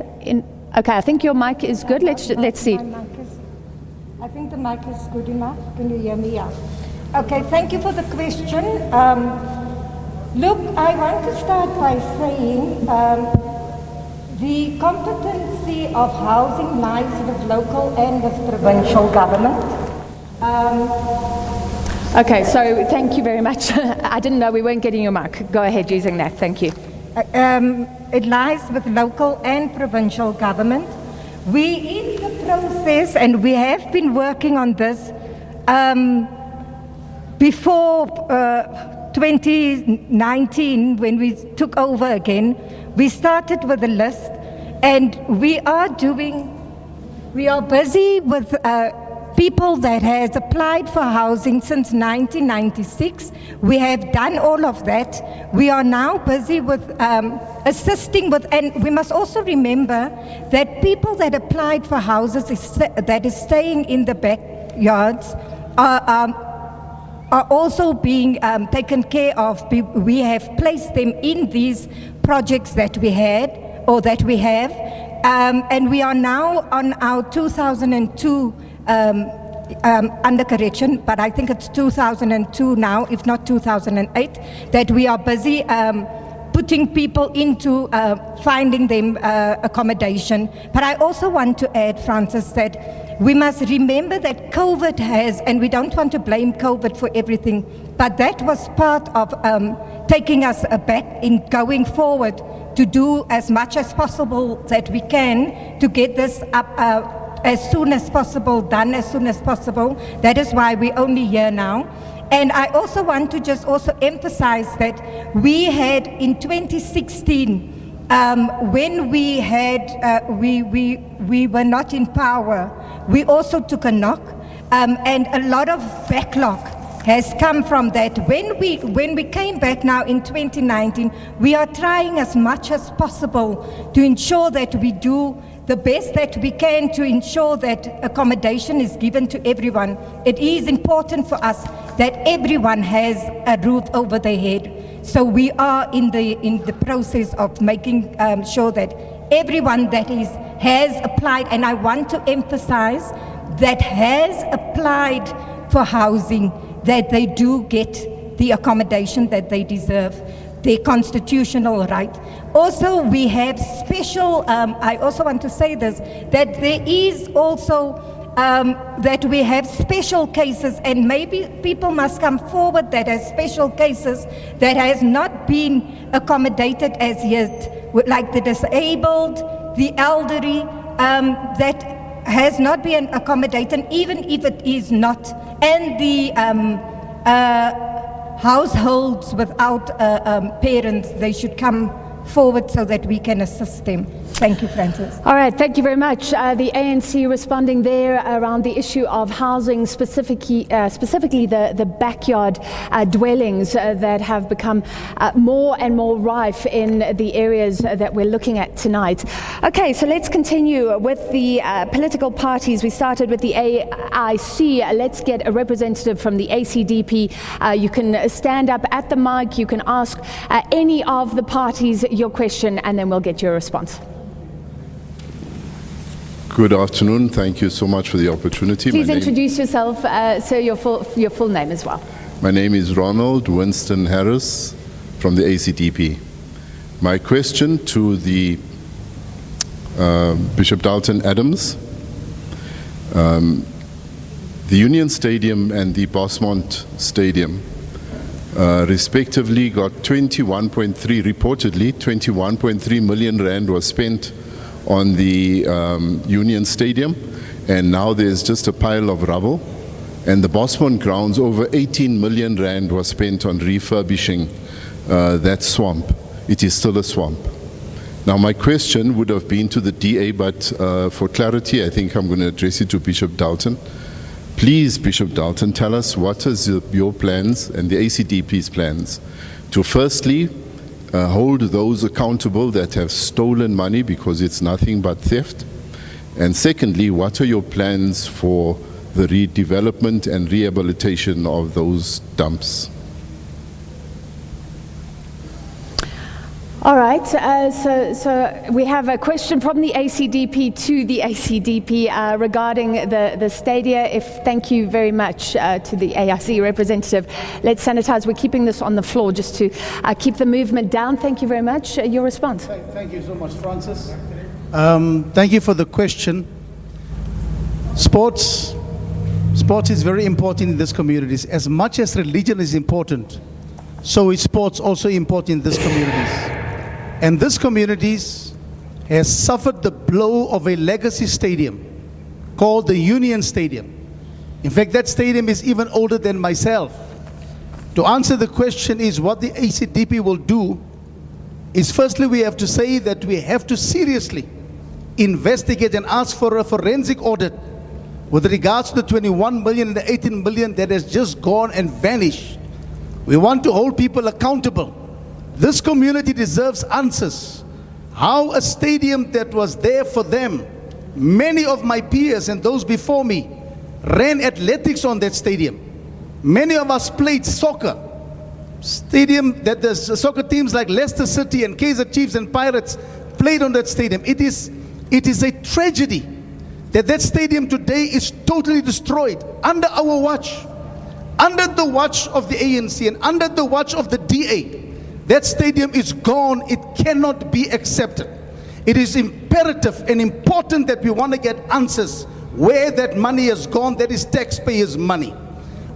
Okay, I think your mic is good. Let's see. I think the mic is good enough. Can you hear me? Yeah. Okay, thank you for the question. Look, I want to start by saying the competency of housing lies with local and with provincial government. Okay, so thank you very much. I didn't know we weren't getting your mic. Go ahead using that. Thank you. It lies with local and provincial government. We in the process, and we have been working on this before 2019, when we took over again. We started with a list, and we are busy with people that has applied for housing since 1996. We have done all of that. We are now busy with assisting with, and we must also remember that people that applied for houses that is staying in the backyards are also being taken care of. We have placed them in these projects that we had, or that we have, and we are now on our 2002 under correction, but I think it's 2002 now, if not 2008, that we are busy putting people into finding them accommodation. But I also want to add, Francis, that we must remember that COVID has, and we don't want to blame COVID for everything, but that was part of taking us aback in going forward to do as much as possible that we can to get this up as soon as possible, done as soon as possible. That is why we're only here now. And I also want to just also emphasize that we had in 2016, when we had, we were not in power, we also took a knock, and a lot of backlog has come from that. When we came back now in 2019, we are trying as much as possible to ensure that we do the best that we can to ensure that accommodation is given to everyone. It is important for us that everyone has a roof over their head. So we are in the process of making sure that everyone that has applied, and I want to emphasize that has applied for housing, that they do get the accommodation that they deserve, their constitutional right. Also, we have special, I also want to say this, that there is also that we have special cases, and maybe people must come forward that has special cases that has not been accommodated as yet, like the disabled, the elderly, that has not been accommodated, even if it is not, and the households without parents, they should come forward so that we can assist them. Thank you, Francis. All right, thank you very much. The ANC responding there around the issue of housing, specifically the backyard dwellings that have become more and more rife in the areas that we're looking at tonight. Okay, so let's continue with the political parties. We started with the AIC. Let's get a representative from the ACDP. You can stand up at the mic. You can ask any of the parties your question, and then we'll get your response. Good afternoon. Thank you so much for the opportunity. Please introduce yourself, sir, your full name as well. My name is Ronald Winston Harris from the ACDP. My question to the Bishop Dalton Adams. The Union Stadium and the Bosmont Stadium respectively got 21.3 million rand was spent on the Union Stadium, and now there's just a pile of rubble. And the Bosmont grounds, over 18 million rand was spent on refurbishing that swamp. It is still a swamp. Now my question would have been to the DA, but for clarity I think I'm going to address it to Bishop Dalton. Please, Bishop Dalton, tell us what is your plans and the ACDP's plans to firstly hold those accountable that have stolen money, because it's nothing but theft, and secondly, what are your plans for the redevelopment and rehabilitation of those dumps? All right, so we have a question from the ACDP to the ACDP regarding the stadia. Thank you very much to the AIC representative. Let's sanitize. We're keeping this on the floor just to keep the movement down. Thank you very much. Your response. Thank you so much, Francis. Thank you for the question. Sports is very important in these communities. As much as religion is important, so is sports also important in these communities. And this communities has suffered the blow of a legacy stadium called the Union Stadium. In fact, that stadium is even older than myself. To answer the question is what the ACDP will do is, firstly, we have to say that we have to seriously investigate and ask for a forensic audit with regards to the 21 million and the 18 million that has just gone and vanished. We want to hold people accountable. This community deserves answers. How a stadium that was there for them, many of my peers and those before me ran athletics on that stadium. Many of us played soccer. Stadium that the soccer teams like Leicester City and Kaizer Chiefs and Pirates played on that stadium. It is a tragedy that that stadium today is totally destroyed under our watch, under the watch of the ANC and under the watch of the DA. That stadium is gone. It cannot be accepted. It is imperative and important that we want to get answers where that money has gone. That is taxpayers' money.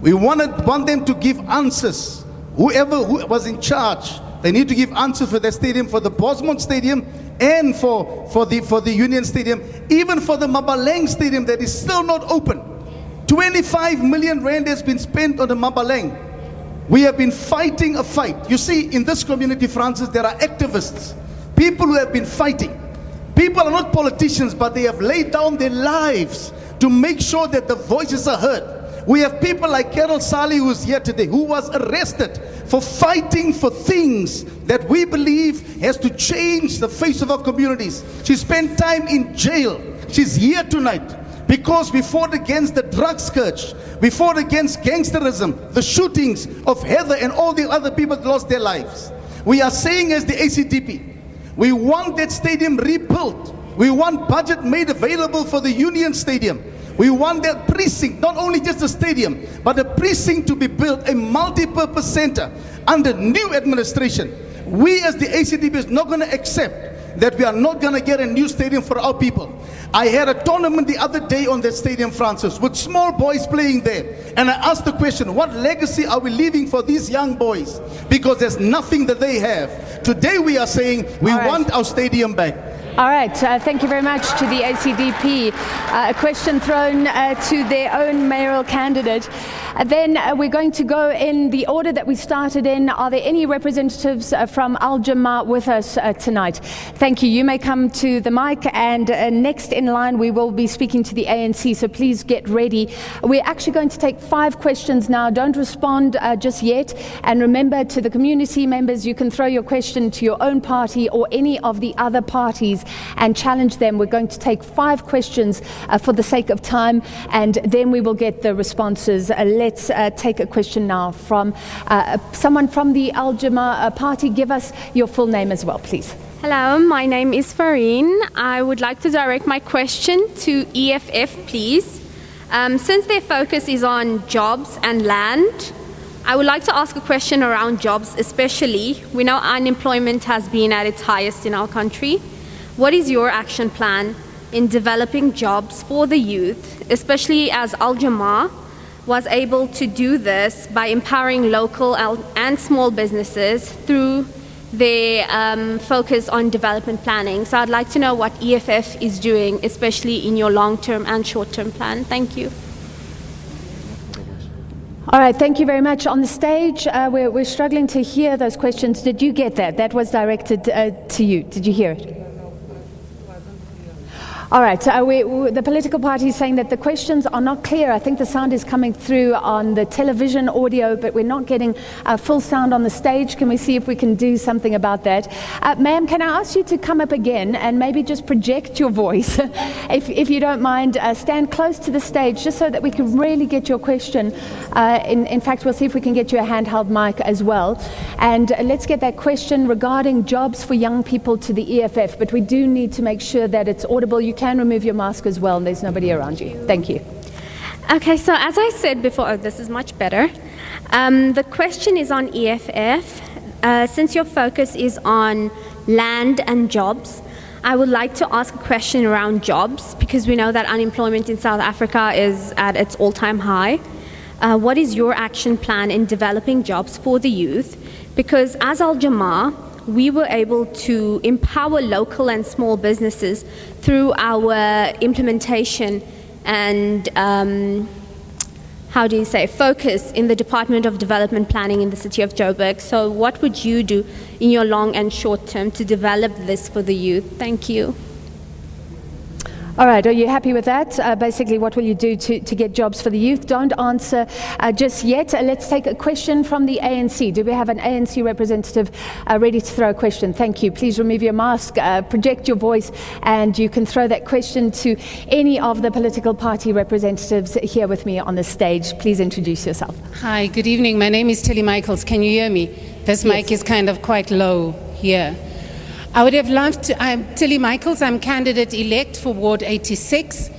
We want them to give answers. Whoever was in charge, they need to give answers for that stadium, for the Bosmont Stadium, and for the Union Stadium, even for the Mabaleng Stadium that is still not open. 25 million rand has been spent on the Mabaleng. We have been fighting a fight. You see, in this community, Francis, there are activists, people who have been fighting. People are not politicians, but they have laid down their lives to make sure that the voices are heard. We have people like Carol Sali, who is here today, who was arrested for fighting for things that we believe has to change the face of our communities. She spent time in jail. She's here tonight because we fought against the drug scourge. We fought against gangsterism, the shootings of Heather and all the other people that lost their lives. We are saying as the Acdp, we want that stadium rebuilt. We want budget made available for the Union Stadium. We want that precinct, not only just a stadium, but a precinct to be built, a multi-purpose center under new administration. We as the Acdp is not going to accept that we are not going to get a new stadium for our people. I had a tournament the other day on that stadium, Francis, with small boys playing there. And I asked the question, what legacy are we leaving for these young boys? Because there's nothing that they have. Today we are saying we want our stadium back. All right, thank you very much to the Acdp. A question thrown to their own mayoral candidate. Then we're going to go in the order that we started in. Are there any representatives from Al Jamaa with us tonight? Thank you. You may come to the mic, and next in line we will be speaking to the ANC, so please get ready. We're actually going to take 5 questions now. Don't respond just yet. And remember, to the community members, you can throw your question to your own party or any of the other parties and challenge them. We're going to take 5 questions for the sake of time, and then we will get the responses. Let's take a question now from someone from the Al Jamaa party. Give us your full name as well, please. Hello, my name is Farine. I would like to direct my question to EFF, please. Since their focus is on jobs and land, I would like to ask a question around jobs especially. We know unemployment has been at its highest in our country. What is your action plan in developing jobs for the youth, especially as Al Jamaa was able to do this by empowering local and small businesses through their focus on development planning? So I'd like to know what EFF is doing, especially in your long-term and short-term plan. Thank you. All right, thank you very much. On the stage, we're struggling to hear those questions. Did you get that? That was directed to you. Did you hear it? All right, the political party is saying that the questions are not clear. I think the sound is coming through on the television audio, but we're not getting full sound on the stage. Can we see if we can do something about that? Ma'am, can I ask you to come up again and maybe just project your voice, if you don't mind. Stand close to the stage just so that we can really get your question. In fact, we'll see if we can get you a handheld mic as well. And let's get that question regarding jobs for young people to the EFF, but we do need to make sure that it's audible. You can remove your mask as well, and there's nobody around you. Thank you. Okay, so as I said before, this is much better. The question is on EFF. Since your focus is on land and jobs, I would like to ask a question around jobs, because we know that unemployment in South Africa is at its all-time high. What is your action plan in developing jobs for the youth? Because as Al Jamaa, we were able to empower local and small businesses through our implementation and focus in the Department of Development Planning in the city of Joburg. So what would you do in your long and short term to develop this for the youth? Thank you. All right, are you happy with that? Basically, what will you do to get jobs for the youth? Don't answer just yet. Let's take a question from the ANC. Do we have an ANC representative ready to throw a question? Thank you. Please remove your mask, project your voice, and you can throw that question to any of the political party representatives here with me on the stage. Please introduce yourself. Hi, good evening. My name is Tilly Michaels. Can you hear me? This mic is kind of quite low here. I would have loved to, I'm Tilly Michaels, I'm candidate-elect for Ward 86.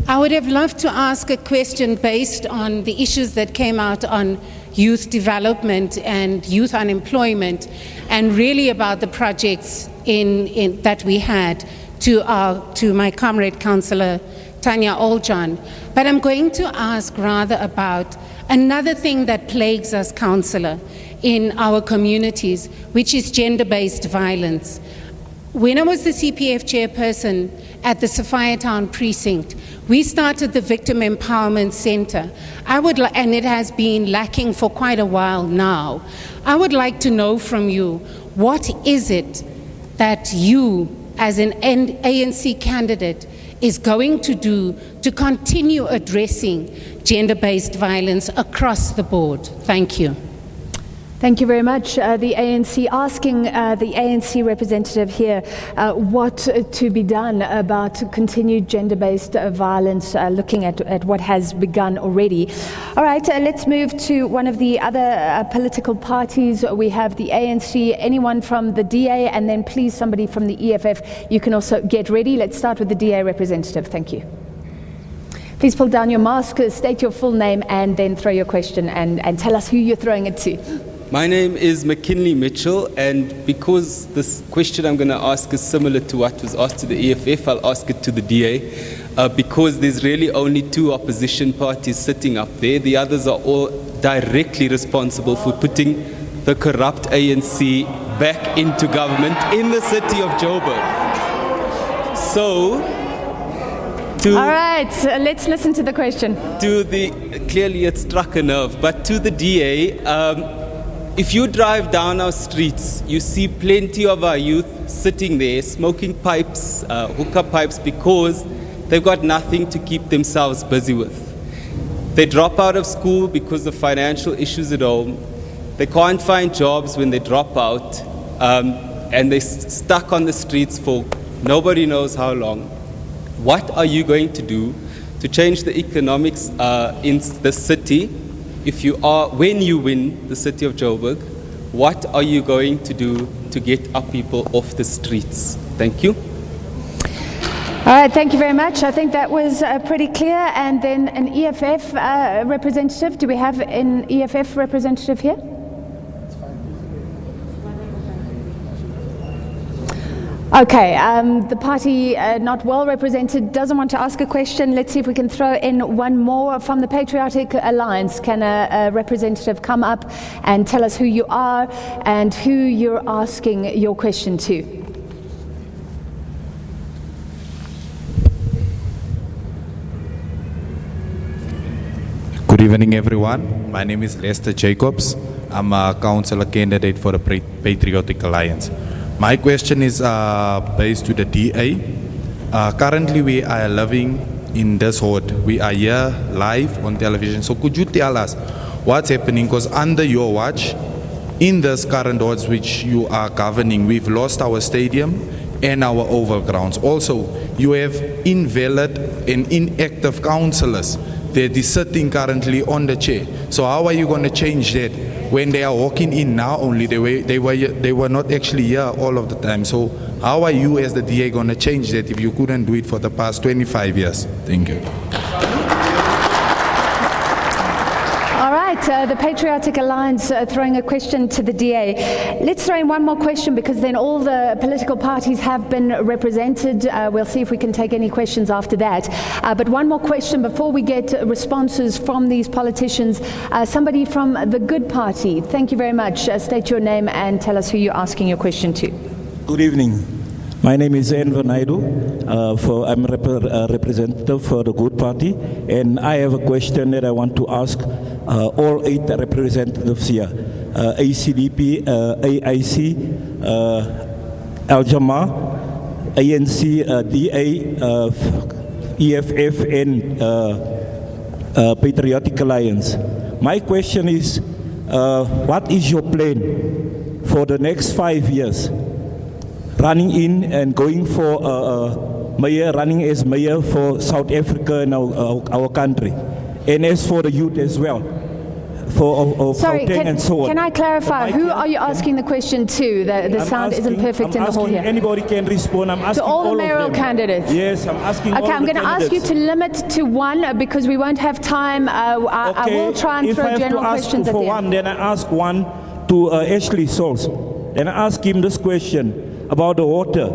I would have loved to ask a question based on the issues that came out on youth development and youth unemployment, and really about the projects that we had to my comrade councillor Tanya Oljan. But I'm going to ask rather about another thing that plagues us, councillor, in our communities, which is gender-based violence. When I was the CPF chairperson at the Sophia Town precinct, we started the Victim Empowerment Center. And it has been lacking for quite a while now. I would like to know from you, what is it that you, as an ANC candidate, is going to do to continue addressing gender-based violence across the board? Thank you. Thank you very much. The ANC asking the ANC representative here what to be done about continued gender-based violence, looking at what has begun already. All right, let's move to one of the other political parties. We have the ANC, anyone from the DA, and then please somebody from the EFF. You can also get ready. Let's start with the DA representative. Thank you. Please pull down your mask, state your full name, and then throw your question and tell us who you're throwing it to. My name is McKinley Mitchell, and because this question I'm going to ask is similar to what was asked to the EFF, I'll ask it to the DA, because there's really only two opposition parties sitting up there. The others are all directly responsible for putting the corrupt ANC back into government in the city of Joburg. So, all right, let's listen to the question. Clearly it struck a nerve, but to the DA, if you drive down our streets, you see plenty of our youth sitting there smoking pipes, hookah pipes, because they've got nothing to keep themselves busy with. They drop out of school because of financial issues at home. They can't find jobs when they drop out, and they're stuck on the streets for nobody knows how long. What are you going to do to change the economics in the city? When you win the city of Joburg, what are you going to do to get our people off the streets? Thank you. All right, thank you very much. I think that was pretty clear. And then an EFF representative. Do we have an EFF representative here? Okay, the party not well represented doesn't want to ask a question. Let's see if we can throw in one more from the Patriotic Alliance. Can a representative come up and tell us who you are and who you're asking your question to? Good evening, everyone. My name is Lester Jacobs. I'm a councillor candidate for the Patriotic Alliance. My question is based to the DA. Currently, we are living in this ward. We are here live on television. So could you tell us what's happening? Because under your watch, in this current wards which you are governing, we've lost our stadium and our oval grounds. Also, you have invalid and inactive councillors that is sitting currently on the chair. So how are you going to change that when they are walking in now only? They were not actually here all of the time. So how are you as the DA going to change that if you couldn't do it for the past 25 years? Thank you. All right, the Patriotic Alliance throwing a question to the DA. Let's throw in one more question, because then all the political parties have been represented. We'll see if we can take any questions after that. But one more question before we get responses from these politicians. Somebody from the Good Party. Thank you very much. State your name and tell us who you're asking your question to. Good evening. My name is Enver Naidu. I'm a representative for the Good Party, and I have a question that I want to ask all 8 representatives here. ACDP, AIC, LGE, ANC, DA, EFF and Patriotic Alliance. My question is, what is your plan for the next 5 years? Running in and going for mayor, running as mayor for South Africa and our country. And as for the youth as well. For Sorry, and so on. Can I clarify? Who are you asking the question to? The sound isn't perfect in the hall here. Anybody can respond. I'm asking to all the mayoral of them. candidates? Yes, I'm asking all Okay, I'm the going to ask you candidates. to limit to one because we won't have time. I will try and if throw I have general to ask questions at for the one, end. then I ask one to Ashley Souls. Then I ask him this question about the water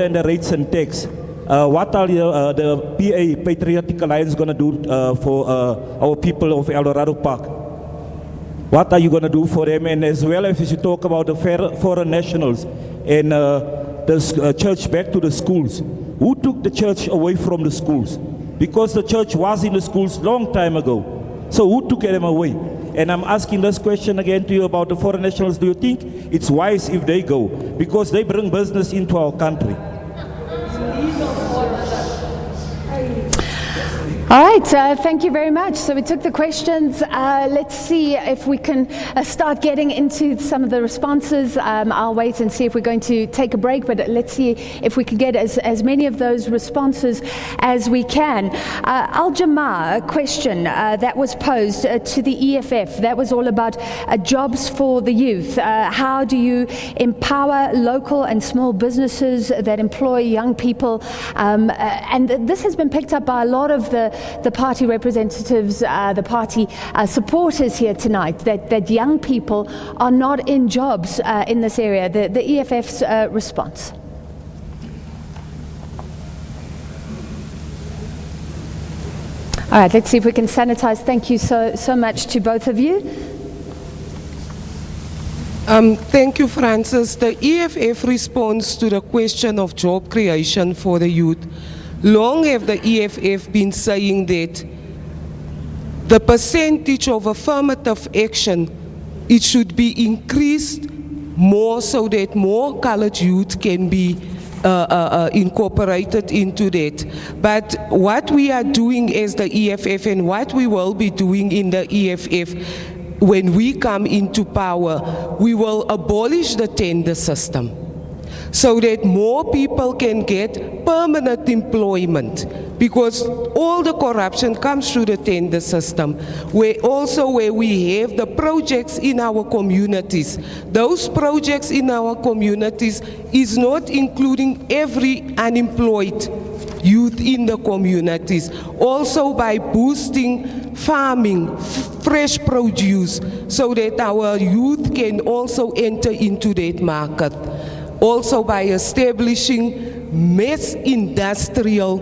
and the rates and tax. What are the PA, Patriotic Alliance, going to do for our people of El Dorado Park? What are you going to do for them? And as well as you talk about the foreign nationals and the church back to the schools. Who took the church away from the schools? Because the church was in the schools long time ago. So who took them away? And I'm asking this question again to you about the foreign nationals. Do you think it's wise if they go? Because they bring business into our country. All right, thank you very much. So we took the questions. Let's see if we can start getting into some of the responses. I'll wait and see if we're going to take a break, but let's see if we can get as many of those responses as we can. Al-Jamar, a question that was posed to the EFF, that was all about jobs for the youth. How do you empower local and small businesses that employ young people? And this has been picked up by a lot of the party representatives, the party supporters here tonight, that young people are not in jobs in this area. The EFF's response. All right, let's see if we can sanitize. Thank you so much to both of you. Thank you, Francis. The EFF responds to the question of job creation for the youth. Long have the EFF been saying that the percentage of affirmative action, it should be increased more so that more colored youth can be incorporated into that. But what we are doing as the EFF and what we will be doing in the EFF when we come into power, we will abolish the tender system, so that more people can get permanent employment, because all the corruption comes through the tender system, where we have the projects in our communities. Those projects in our communities is not including every unemployed youth in the communities. Also by boosting farming, fresh produce, so that our youth can also enter into that market. Also by establishing mass industrial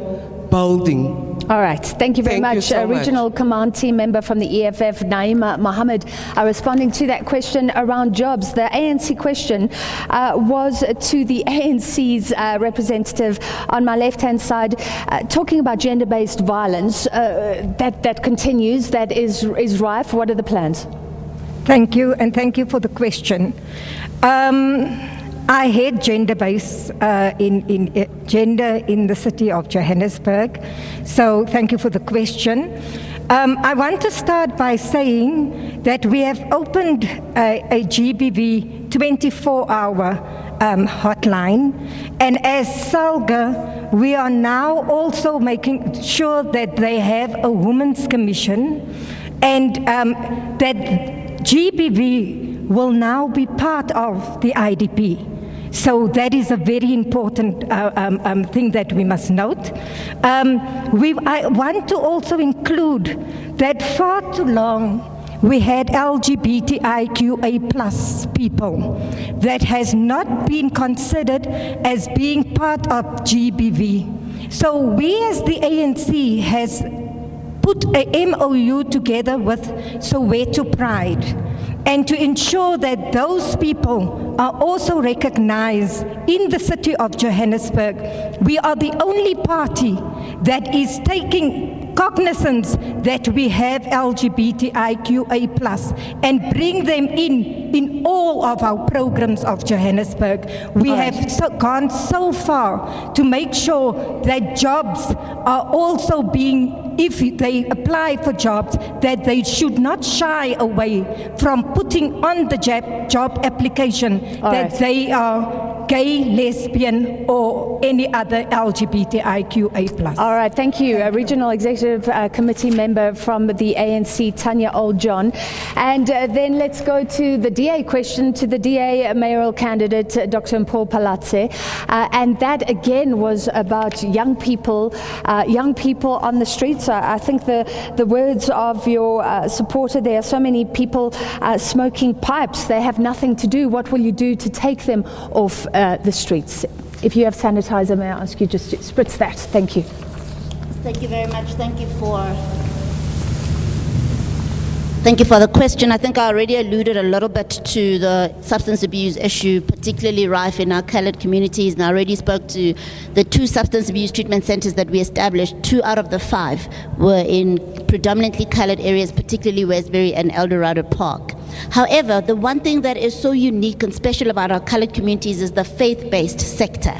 building. All right, thank you very much. Regional Command Team member from the EFF, Naima Mohammed, responding to that question around jobs. The ANC question was to the ANC's representative on my left-hand side, talking about gender-based violence that continues, that is rife. What are the plans? Thank you, and thank you for the question. I head gender-based gender in the city of Johannesburg, so thank you for the question. I want to start by saying that we have opened a GBV 24-hour hotline, and as SALGA, we are now also making sure that they have a women's commission, and that GBV will now be part of the IDP. So that is a very important thing that we must note. I want to also include that far too long we had LGBTIQA plus people that has not been considered as being part of GBV. So we as the ANC has put a MOU together with Soweto Pride, and to ensure that those people are also recognized in the city of Johannesburg. We are the only party that is taking cognizance that we have LGBTIQA+, and bring them in all of our programs of Johannesburg. We have gone so far to make sure that jobs are also being, if they apply for jobs, that they should not shy away from putting on the job application that they are gay, lesbian, or any other LGBTIQA+. All right, thank you. Regional Executive Committee member from the ANC, Tanya Old-John. And then let's go to the DA question, to the DA mayoral candidate, Dr. Mpho Palatse. And that, again, was about young people on the streets. I think the words of your supporter, there are so many people smoking pipes. They have nothing to do. What will you do to take them off the streets? If you have sanitizer, may I ask you just to spritz that? Thank you. Thank you very much. Thank you for the question. I think I already alluded a little bit to the substance abuse issue, particularly rife in our coloured communities, and I already spoke to the 2 substance abuse treatment centres that we established. 2 out of the 5 were in predominantly coloured areas, particularly Westbury and Eldorado Park. However, the one thing that is so unique and special about our coloured communities is the faith-based sector.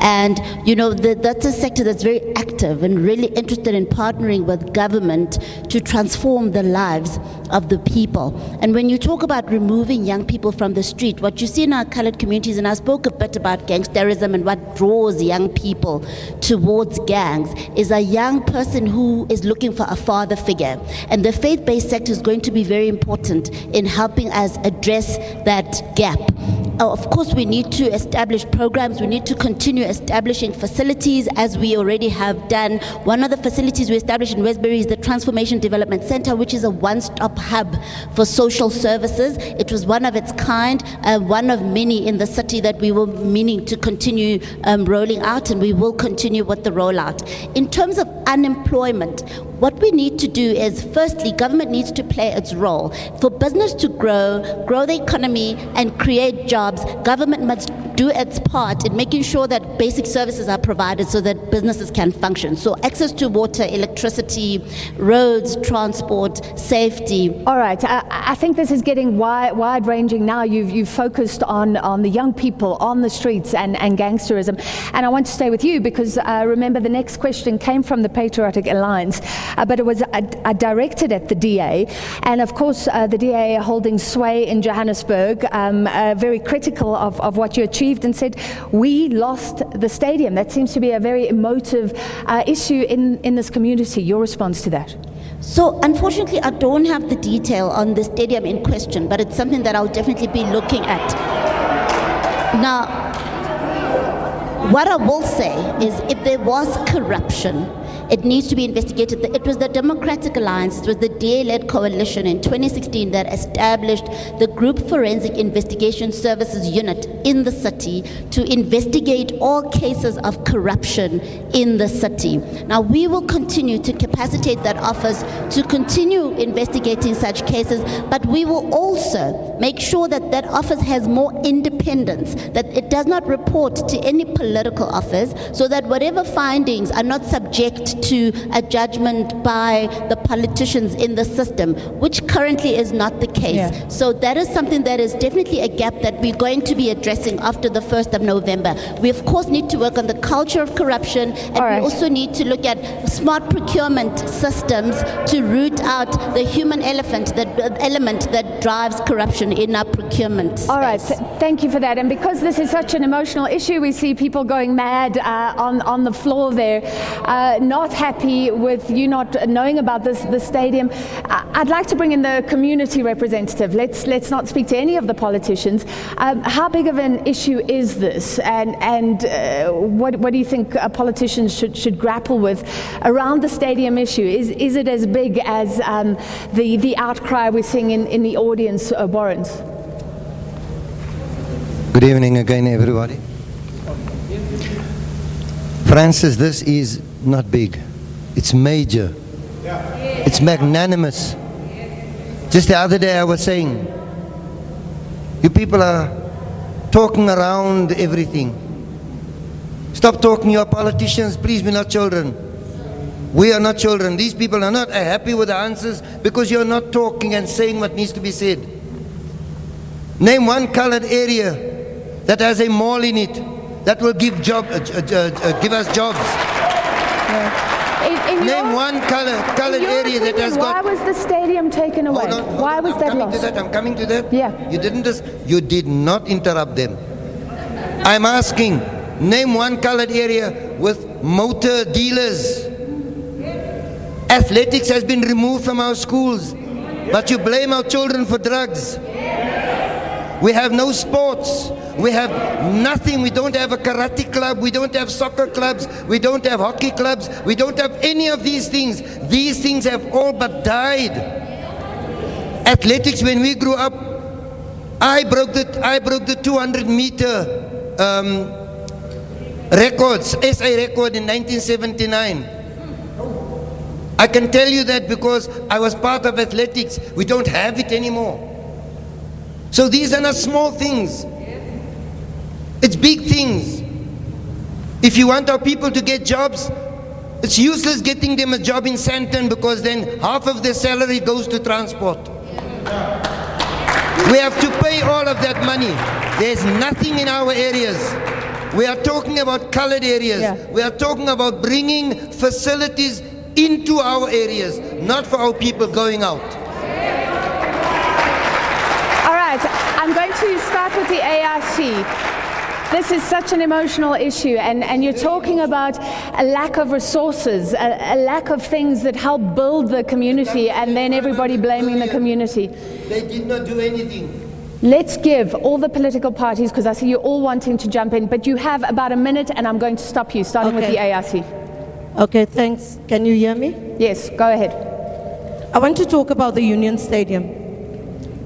And, you know, that's a sector that's very active and really interested in partnering with government to transform the lives of the people. And when you talk about removing young people from the street, what you see in our coloured communities, and I spoke a bit about gangsterism and what draws young people towards gangs, is a young person who is looking for a father figure. And the faith-based sector is going to be very important in helping us address that gap. Of course, we need to establish programs. We need to continue establishing facilities, as we already have done. One of the facilities we established in Westbury is the Transformation Development Center, which is a one-stop hub for social services. It was one of its kind, one of many in the city that we were meaning to continue rolling out, and we will continue with the rollout. In terms of unemployment, what we need to do is, firstly, government needs to play its role. For business to grow the economy and create jobs, government must do its part in making sure that basic services are provided so that businesses can function. So access to water, electricity, roads, transport, safety. All right, I think this is getting wide-ranging now. You've focused on the young people on the streets and gangsterism. And I want to stay with you because remember the next question came from the Patriotic Alliance, but it was directed at the DA. And of course, the DA holding sway in Johannesburg, very critical of what you achieved, and said, we lost the stadium. That seems to be a very emotive issue in this community. Your response to that? So unfortunately, I don't have the detail on the stadium in question, but it's something that I'll definitely be looking at. Now, what I will say is if there was corruption, it needs to be investigated. It was the Democratic Alliance, it was the DA-led coalition in 2016 that established the Group Forensic Investigation Services Unit in the city to investigate all cases of corruption in the city. Now, we will continue to capacitate that office to continue investigating such cases, but we will also make sure that that office has more independence, that it does not report to any political office, so that whatever findings are not subject to a judgment by the politicians in the system, which currently is not the case. Yeah. So that is something that is definitely a gap that we're going to be addressing after the 1st of November. We of course need to work on the culture of corruption, and we also need to look at smart procurement systems to root out the human element that drives corruption in our procurement space. All right, thank you for that. And because this is such an emotional issue, we see people going mad on the floor there, not happy with you not knowing about the stadium. I'd like to bring in the community representative. Let's not speak to any of the politicians. How big of an issue is this, and what do you think politicians should grapple with around the stadium issue? Is it as big as the outcry we're seeing in the audience warrants? Good evening again, everybody. Francis, this is not big. It's major. It's magnanimous. Just the other day I was saying, you people are talking around everything. Stop talking, you are politicians, please, we're not children. We are not children. These people are not happy with the answers because you're not talking and saying what needs to be said. Name one colored area that has a mall in it that will give us jobs. Name one colored area that has got. Why was the stadium taken away? Why was that lost? I'm coming to that. Yeah. You did not interrupt them. I'm asking, name one colored area with motor dealers. Athletics has been removed from our schools, but you blame our children for drugs. We have no sports. We have nothing. We don't have a karate club. We don't have soccer clubs. We don't have hockey clubs. We don't have any of these things. These things have all but died. Athletics, when we grew up, I broke the 200-meter records, SA record in 1979. I can tell you that because I was part of athletics. We don't have it anymore. So these are not small things. It's big things. If you want our people to get jobs, it's useless getting them a job in Sandton because then half of their salary goes to transport. We have to pay all of that money. There's nothing in our areas. We are talking about colored areas. Yeah. We are talking about bringing facilities into our areas, not for our people going out. All right, I'm going to start with the ARC. This is such an emotional issue, and you're talking about a lack of resources, a lack of things that help build the community, and then everybody blaming the community. They did not do anything. Let's give all the political parties, because I see you all wanting to jump in, but you have about a minute, and I'm going to stop you, starting with the ARC. Okay, thanks. Can you hear me? Yes, go ahead. I want to talk about the Union Stadium.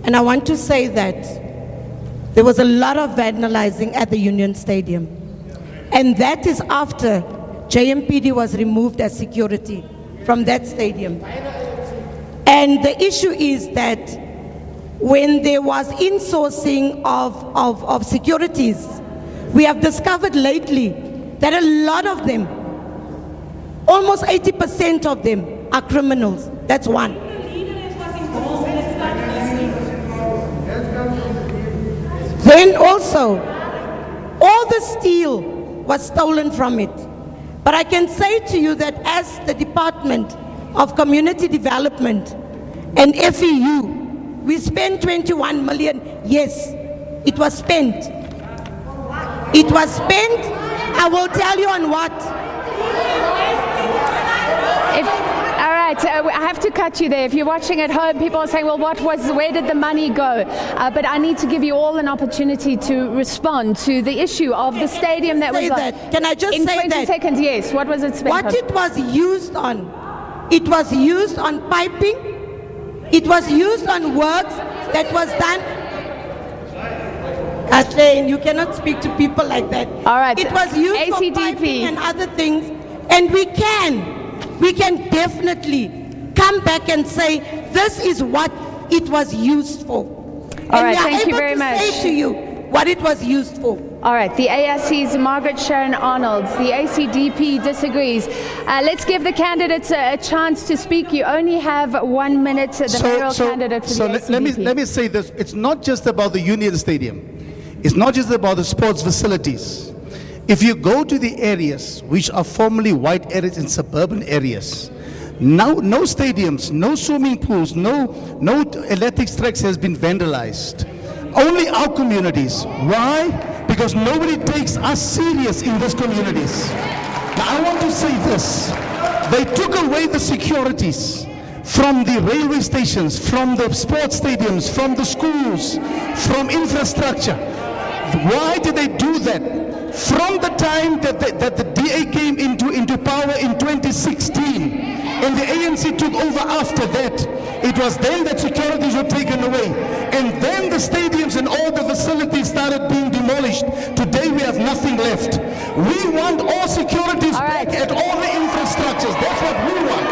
And I want to say that there was a lot of vandalizing at the Union Stadium. And that is after JMPD was removed as security from that stadium. And the issue is that when there was insourcing of securities, we have discovered lately that a lot of them, almost 80% of them, are criminals. That's one. Then also, all the steel was stolen from it. But I can say to you that as the Department of Community Development and FEU, we spent 21 million. Yes, it was spent. It was spent. I will tell you on what. All right, I have to cut you there. If you're watching at home, people are saying, well, where did the money go? But I need to give you all an opportunity to respond to the issue of the stadium that was... Can I just say that? In 20 seconds, yes. What was it spent on? What it was used on. It was used on piping. It was used on works that was done. Kathleen, you cannot speak to people like that. All right. It was used for piping and other things. And we can definitely come back and say, this is what it was used for. All right, thank you very much. Say to you what it was used for. All right, the ARC's Margaret Sharon Arnold. The ACDP disagrees. Let's give the candidates a chance to speak. You only have 1 minute. The mayoral candidate for the ACDP. Let me say this. It's not just about the Union Stadium. It's not just about the sports facilities. If you go to the areas which are formerly white areas in suburban areas, now no stadiums, no swimming pools, no athletics tracks has been vandalized. Only our communities. Why? Because nobody takes us serious in these communities. Now I want to say this. They took away the securities from the railway stations, from the sports stadiums, from the schools, from infrastructure. Why did they do that? From the time that the DA came into power in 2016 and the ANC took over after that, it was then that securities were taken away. And then the stadiums and all the facilities started being demolished. Today we have nothing left. We want all securities back at all the infrastructures. That's what we want.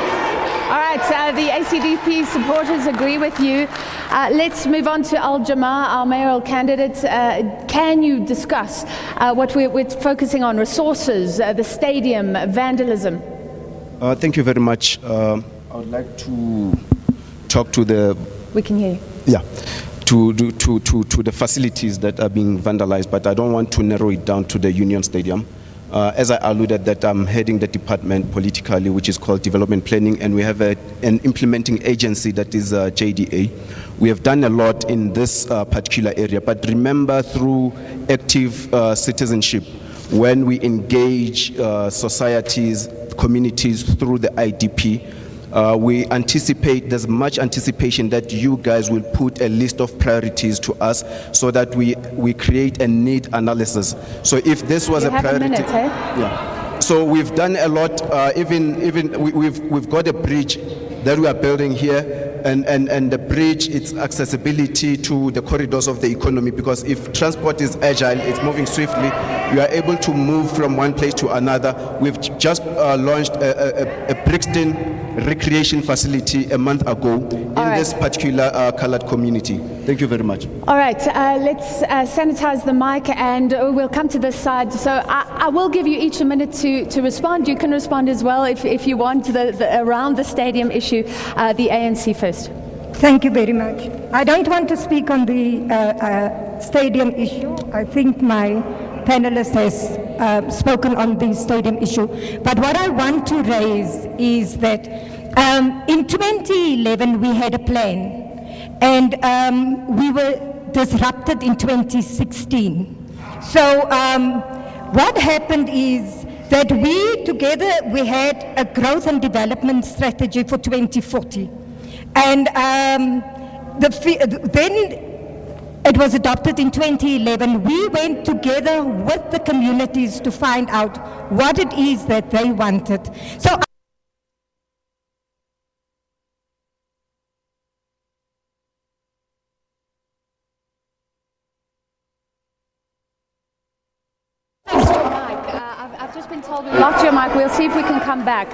All right, the ACDP supporters agree with you. Let's move on to Al Jamar, our mayoral candidate. Can you discuss what we're focusing on, resources, the stadium, vandalism? Thank you very much. I would like to talk to the... We can hear you. Yeah. To the facilities that are being vandalized, but I don't want to narrow it down to the Union Stadium. As I alluded that I'm heading the department politically, which is called Development Planning, and we have an implementing agency that is JDA. We have done a lot in this particular area, but remember through active citizenship, when we engage societies, communities through the IDP, we anticipate, there's much anticipation that you guys will put a list of priorities to us so that we create a need analysis. So if this was you a have priority, a minute, eh? yeah. So we've done a lot. We've got a bridge that we are building here, and the bridge, its accessibility to the corridors of the economy, because if transport is agile, it's moving swiftly, you are able to move from one place to another. We've just launched a Brixton recreation facility a month ago in this particular colored community. Thank you very much. All right, let's sanitize the mic, and we'll come to this side. So I will give you each a minute to respond. You can respond as well if you want around the stadium issue. The ANC first. Thank you very much. I don't want to speak on the stadium issue. I think my panelist has spoken on the stadium issue. But what I want to raise is that in 2011 we had a plan, and we were disrupted in 2016. So what happened is that we had a growth and development strategy for 2040. And then it was adopted in 2011. We went together with the communities to find out what it is that they wanted. So I've just been told we lost your mic. We'll see if we can come back.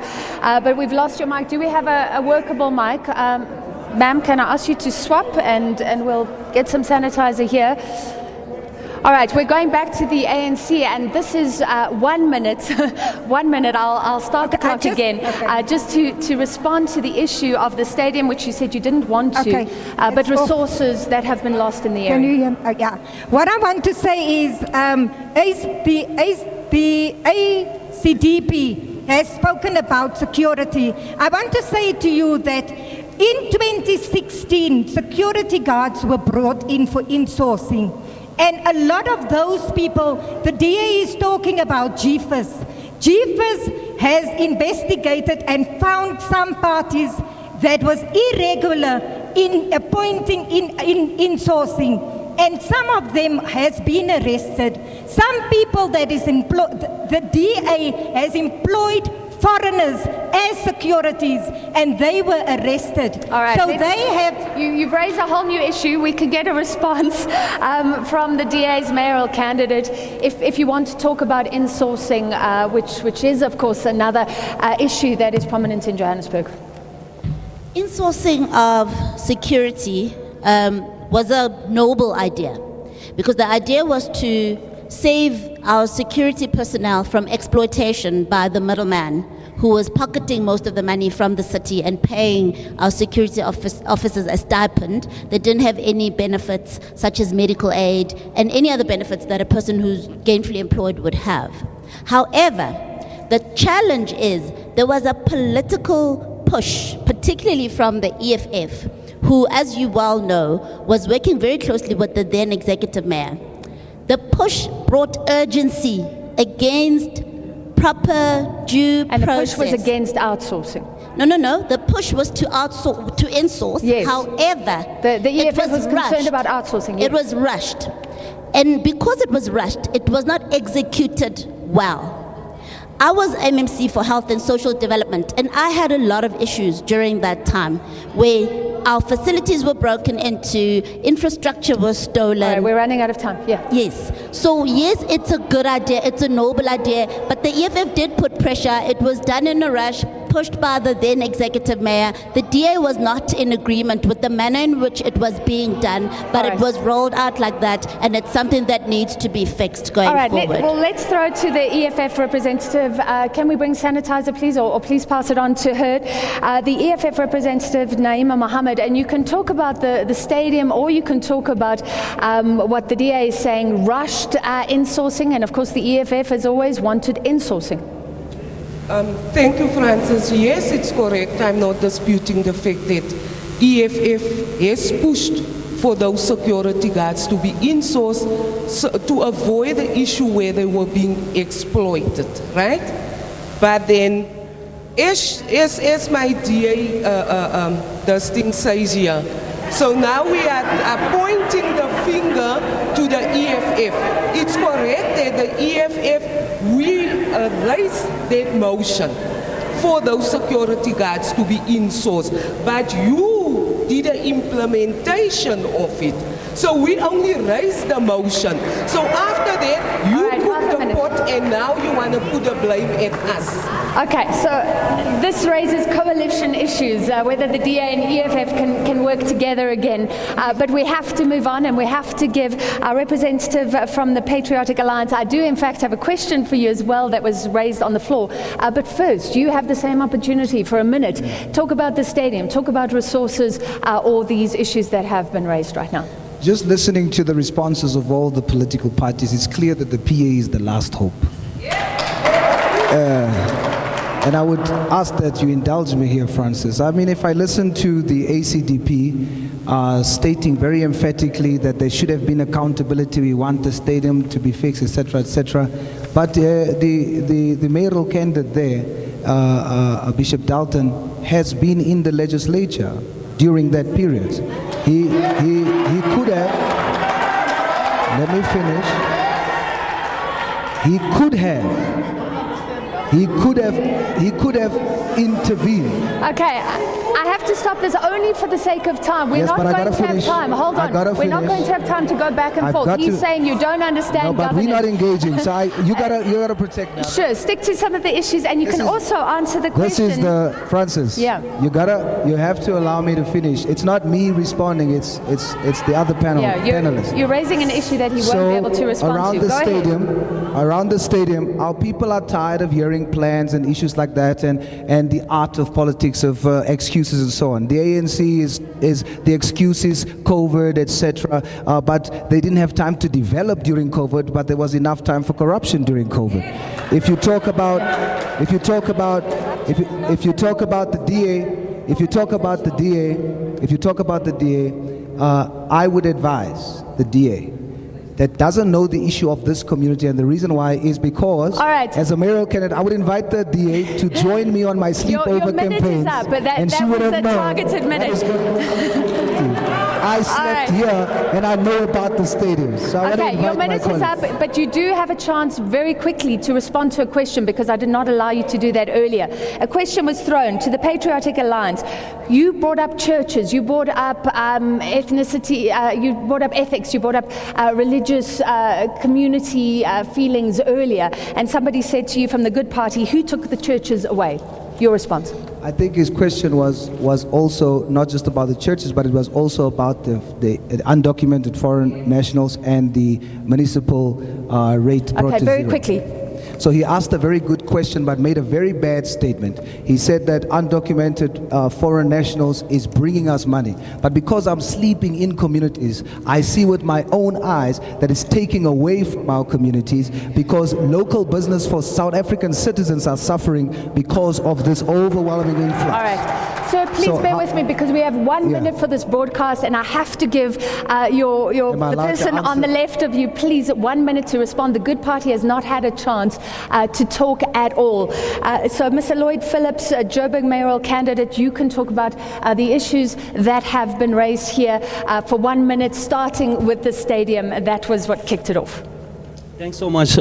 But we've lost your mic. Do we have a workable mic? Ma'am, can I ask you to swap, and we'll get some sanitizer here. All right, we're going back to the ANC, and this is 1 minute. 1 minute, I'll start the clock again. Just to respond to the issue of the stadium, which you said you didn't want to, but resources that have been lost in the area. Can you hear? Yeah. What I want to say is the Acdp has spoken about security. I want to say to you that in 2016, security guards were brought in for insourcing. And a lot of those people, the DA is talking about GFIS. GFIS has investigated and found some parties that was irregular in appointing, in sourcing. And some of them has been arrested. Some people that is employed, the DA has employed foreigners as securities, and they were arrested. All right, so they have... You've raised a whole new issue. We can get a response from the DA's mayoral candidate if you want to talk about insourcing, which is, of course, another issue that is prominent in Johannesburg. Insourcing of security was a noble idea, because the idea was to save our security personnel from exploitation by the middleman who was pocketing most of the money from the city and paying our security officers a stipend. They didn't have any benefits such as medical aid and any other benefits that a person who's gainfully employed would have. However, the challenge is there was a political push, particularly from the EFF, who, as you well know, was working very closely with the then executive mayor. The push brought urgency against proper due process. And the push was against outsourcing. No. The push was to outsource, to insource. Yes. However, the EFF was concerned about outsourcing. Yes. It was rushed. And because it was rushed, it was not executed well. I was MMC for Health and Social Development, and I had a lot of issues during that time where our facilities were broken into, infrastructure was stolen. All right, we're running out of time. Yeah. Yes. So yes, it's a good idea, it's a noble idea, but the EFF did put pressure. It was done in a rush. pushed by the then executive mayor. The DA was not in agreement with the manner in which it was being done, but it was rolled out like that, and it's something that needs to be fixed going forward. Let's throw it to the EFF representative. Can we bring sanitizer, please, or please pass it on to her. The EFF representative, Naima Mohammed, and you can talk about the stadium, or you can talk about what the DA is saying, rushed insourcing, and of course the EFF has always wanted insourcing. Thank you, Francis. Yes, it's correct. I'm not disputing the fact that EFF has pushed for those security guards to be insourced to avoid the issue where they were being exploited, right? But then, as my DA this thing says here, so now we are pointing the finger to the EFF. It's correct that the EFF, we raised that motion for those security guards to be insourced, but you did the implementation of it. So we only raised the motion. So after that, you put the pot, and now you want to put the blame at us. Okay, so this raises coalition issues, whether the DA and EFF can work together again. But we have to move on, and we have to give our representative from the Patriotic Alliance. I do, in fact, have a question for you as well that was raised on the floor. But first, you have the same opportunity for a minute. Talk about the stadium, talk about resources, all these issues that have been raised right now. Just listening to the responses of all the political parties, it's clear that the PA is the last hope. And I would ask that you indulge me here, Francis. I mean, if I listen to the Acdp stating very emphatically that there should have been accountability, we want the stadium to be fixed, etc., etc. But the mayoral candidate there, Bishop Dalton, has been in the legislature during that period. He could have, let me finish, he could have intervened. Okay, I have to stop this only for the sake of time. We're not going to have time. Hold on. We're not going to have time to go back and forth. He's saying you don't understand no, but governance. We're not engaging. So you gotta protect that. Sure, stick to some of the issues, and you can also answer the question. This is the Francis. Yeah. You have to allow me to finish. It's not me responding. It's the other panelists. You're raising an issue that he won't be able to respond to. Around the stadium, our people are tired of hearing plans and issues like that, and the art of politics of excuses and so on. The ANC is the excuses, COVID, etc. But they didn't have time to develop during COVID, but there was enough time for corruption during COVID. If you talk about the DA, I would advise the DA that doesn't know the issue of this community, and the reason why is because, as a mayoral candidate, I would invite the DA to join me on my sleepover campaign. Your minute is up, but that was a targeted minute. I slept here, and I know about the stadium. So your minute is up, but you do have a chance very quickly to respond to a question, because I did not allow you to do that earlier. A question was thrown to the Patriotic Alliance. You brought up churches, you brought up ethnicity, you brought up ethics, you brought up religious community feelings earlier, and somebody said to you from the Good Party, who took the churches away? Your response? I think his question was also not just about the churches, but it was also about the undocumented foreign nationals and the municipal rate. Okay, very quickly. So he asked a very good question, but made a very bad statement. He said that undocumented foreign nationals is bringing us money. But because I'm sleeping in communities, I see with my own eyes that it's taking away from our communities, because local business for South African citizens are suffering because of this overwhelming influx. All right. Sir, please bear with me, because we have 1 minute for this broadcast, and I have to give the person on the left of you, please, 1 minute to respond. The Good Party has not had a chance to talk at all. So, Mr. Lloyd Phillips, Joburg mayoral candidate, you can talk about the issues that have been raised here for 1 minute, starting with the stadium. That was what kicked it off. Thanks so much,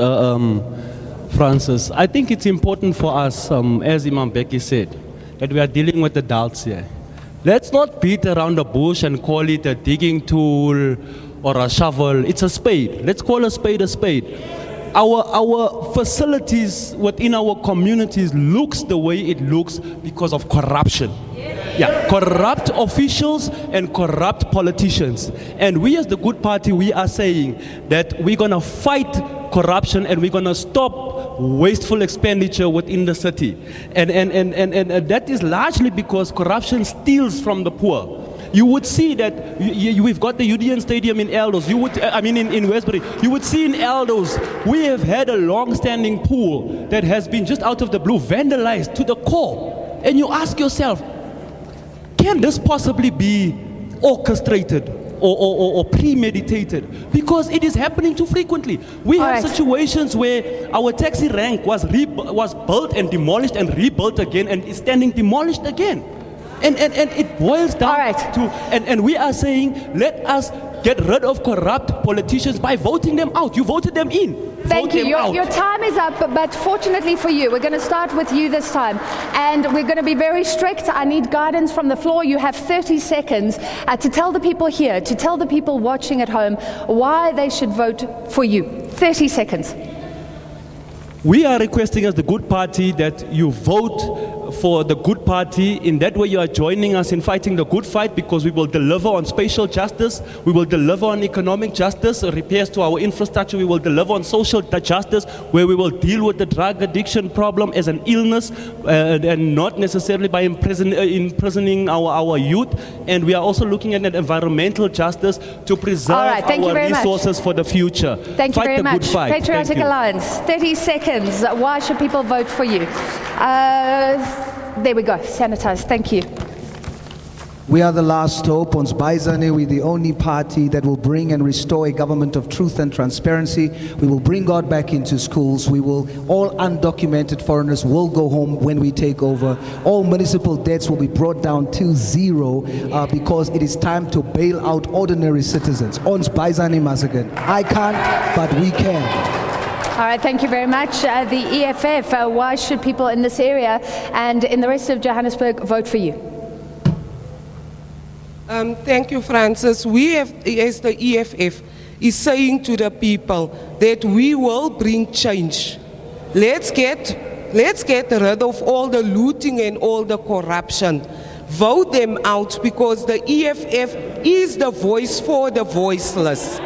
Francis. I think it's important for us, as Imam Becky said, that we are dealing with adults here. Let's not beat around the bush and call it a digging tool or a shovel. It's a spade. Let's call a spade a spade. our facilities within our communities looks the way it looks because of corruption. Yeah, corrupt officials and corrupt politicians. And we as the Good Party, we are saying that we're going to fight corruption and we're going to stop wasteful expenditure within the city. And that is largely because corruption steals from the poor. You would see that we've got the Union Stadium in Eldos. In Westbury. You would see in Eldos, we have had a long-standing pool that has been just out of the blue vandalized to the core. And you ask yourself, can this possibly be orchestrated or premeditated? Because it is happening too frequently. We have situations where our taxi rank was built and demolished and rebuilt again and is standing demolished again. And it boils down to, and we are saying, let us get rid of corrupt politicians by voting them out. You voted them in. Thank you. Your time is up, but fortunately for you, we're going to start with you this time. And we're going to be very strict. I need guidance from the floor. You have 30 seconds to tell the people here, to tell the people watching at home why they should vote for you. 30 seconds. We are requesting as the Good Party that you vote for the Good Party. In that way you are joining us in fighting the good fight, because we will deliver on spatial justice, we will deliver on economic justice, repairs to our infrastructure, we will deliver on social justice, where we will deal with the drug addiction problem as an illness and not necessarily by imprisoning our youth. And we are also looking at environmental justice to preserve our resources for the future. Thank you very much. Good fight. Patriotic Alliance, 30 seconds. Why should people vote for you? There we go. Sanitize. Thank you. We are the last hope. On Sbaizane, we're the only party that will bring and restore a government of truth and transparency. We will bring God back into schools. All undocumented foreigners will go home when we take over. All municipal debts will be brought down to zero because it is time to bail out ordinary citizens. On Sbaizane Masagan. I can't, but we can. All right, thank you very much. The EFF, why should people in this area and in the rest of Johannesburg vote for you? Thank you, Francis. We have, as the EFF, is saying to the people that we will bring change. Let's get rid of all the looting and all the corruption. Vote them out, because the EFF is the voice for the voiceless.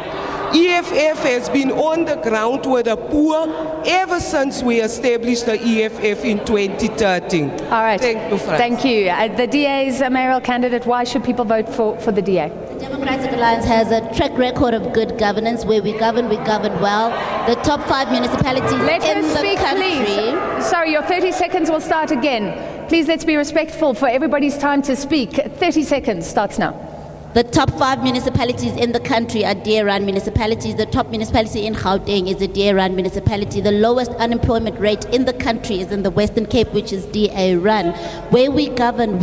EFF has been on the ground with the poor ever since we established the EFF in 2013. All right. Thank you, Francis. Thank you. The DA's mayoral candidate, why should people vote for the DA? The Democratic Alliance has a track record of good governance, where we govern well. The top 5 municipalities in the country. Please. Sorry, your 30 seconds will start again. Please, let's be respectful for everybody's time to speak. 30 seconds starts now. The top 5 municipalities in the country are DA-run municipalities. The top municipality in Gauteng is a DA-run municipality. The lowest unemployment rate in the country is in the Western Cape, which is DA-run. Where we govern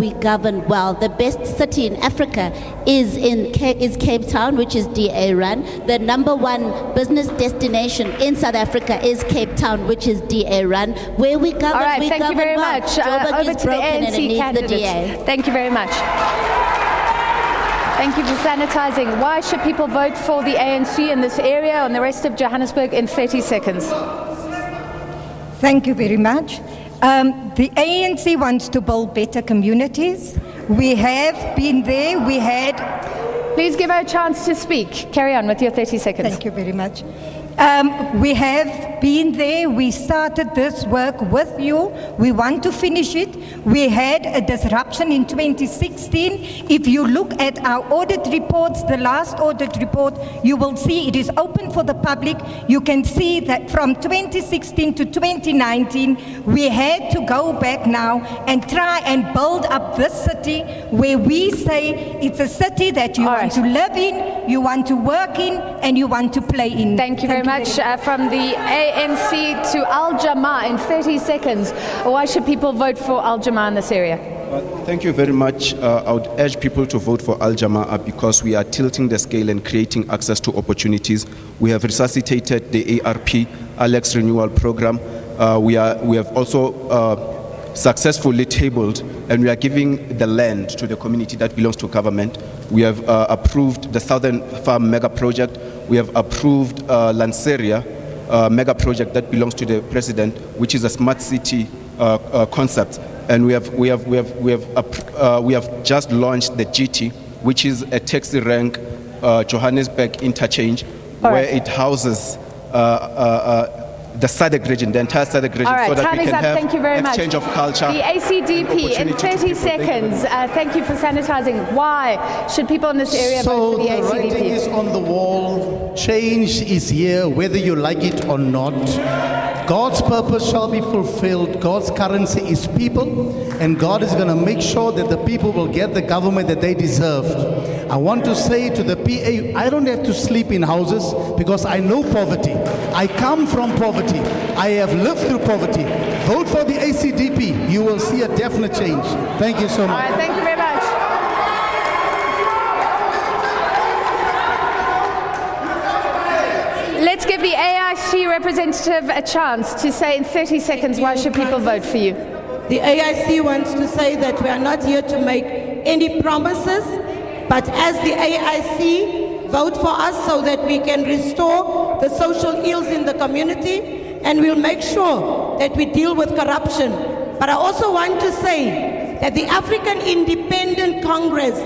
well. The best city in Africa is Cape Town, which is DA-run. The number 1 business destination in South Africa is Cape Town, which is DA-run. Where we govern, all right, thank you very much. Over to the ANC candidate. Thank you very much. Thank you for sanitizing. Why should people vote for the ANC in this area and the rest of Johannesburg in 30 seconds? Thank you very much. The ANC wants to build better communities. We have been there. We had... Please give her a chance to speak. Carry on with your 30 seconds. Thank you very much. We have been there. We started this work with you. We want to finish it. We had a disruption in 2016. If you look at our audit reports, the last audit report, you will see it is open for the public. You can see that from 2016 to 2019, we had to go back now and try and build up this city where we say it's a city that you want to live in, you want to work in, and you want to play in. Thank you very much. From the ANC to Al Jama in 30 seconds. Why should people vote for Al Jama in this area? Thank you very much. I would urge people to vote for Al Jama because we are tilting the scale and creating access to opportunities. We have resuscitated the ARP, Alex Renewal Program. We have also successfully tabled, and we are giving the land to the community that belongs to government. We have approved the Southern Farm Mega Project. We have approved Lanseria, mega project that belongs to the president, which is a smart city concept. And we have just launched the GT, which is a taxi rank Johannesburg interchange, where it houses the SADC region, the entire SADC region, so that we can have exchange of culture. The ACDP, in 30 seconds, thank you for sanitizing. Why should people in this area vote for the ACDP? So the writing is on the wall. Change is here, whether you like it or not. God's purpose shall be fulfilled. God's currency is people, and God is going to make sure that the people will get the government that they deserve. I want to say to the PA, I don't have to sleep in houses because I know poverty. I come from poverty. I have lived through poverty. Vote for the ACDP. You will see a definite change. Thank you so much. All right, thank you very much. Let's give the AIC representative a chance to say in 30 seconds why should people vote for you. The AIC wants to say that we are not here to make any promises, but as the AIC, vote for us so that we can restore the social ills in the community, and we'll make sure that we deal with corruption. But I also want to say that the African Independent Congress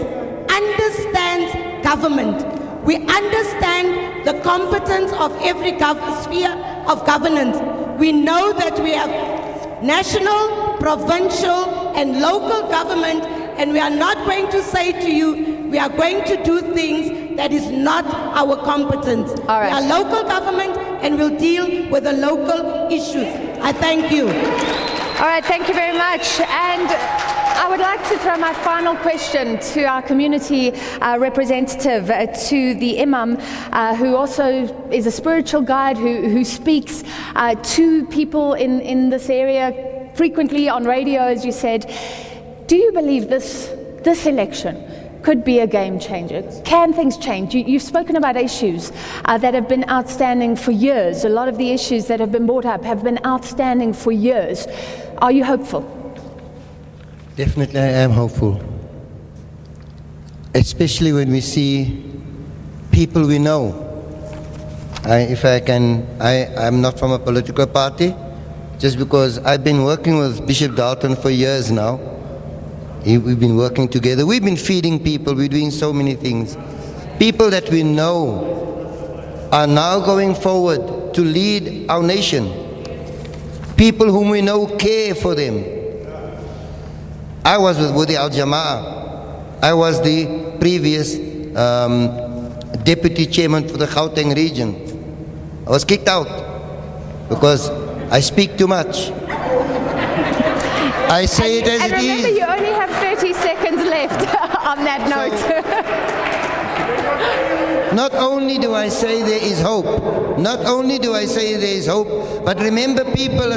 understands government. We understand the competence of every sphere of governance. We know that we have national, provincial, and local government, and we are not going to say to you, we are going to do things that is not our competence. All right. We are local government, and we'll deal with the local issues. I thank you. All right, thank you very much. And I would like to throw my final question to our community representative, to the Imam, who also is a spiritual guide, who speaks to people in this area frequently on radio, as you said. Do you believe this election could be a game changer? Can things change? You've spoken about issues that have been outstanding for years. A lot of the issues that have been brought up have been outstanding for years. Are you hopeful? Definitely, I am hopeful. Especially when we see people we know. I'm not from a political party, just because I've been working with Bishop Dalton for years now. We've been working together. We've been feeding people. We're doing so many things. People that we know are now going forward to lead our nation. People whom we know care for them. I was with the Al Jama'ah. I was the previous deputy chairman for the Gauteng region. I was kicked out because I speak too much. I say it as it is. And remember, you only have 30 seconds left on that note. Not only do I say there is hope, but remember, people,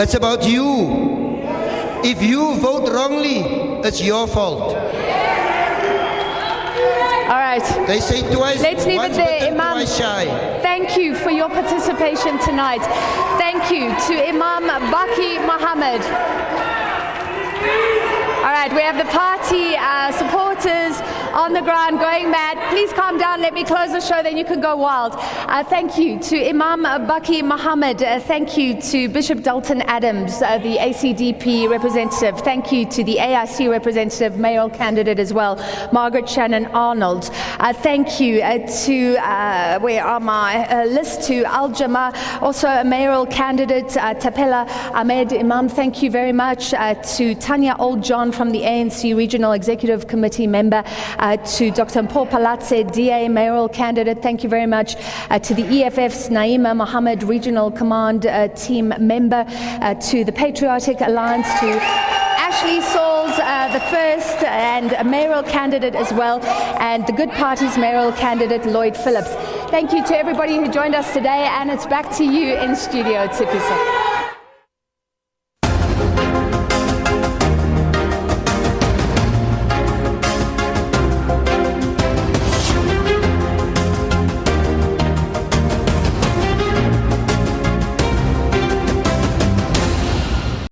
it's about you. If you vote wrongly, it's your fault. All right. They say twice. Let's leave it there, Imam. Twice shy. Thank you for your participation tonight. Thank you to Imam Baki Mohammed. All right, we have the party supporters on the ground going mad. Please calm down. Let me close the show, then you can go wild. Thank you to Imam Baki Mohammed. Thank you to Bishop Dalton Adams, the ACDP representative. Thank you to the AIC representative, mayoral candidate as well, Margaret Shannon Arnold. Thank you to, where are my list, to Al Jama'ah, also a mayoral candidate, Tapela Ahmed Imam. Thank you very much to Tanya Old John from the ANC Regional Executive Committee member, to Dr. Paul Palatse, DA mayoral candidate. Thank you very much to the EFF's Naima Mohammed Regional Command team member, to the Patriotic Alliance, to Ashley Sauls, the first and a mayoral candidate as well, and the Good Party's mayoral candidate, Lloyd Phillips. Thank you to everybody who joined us today, and it's back to you in studio, Tsipisa.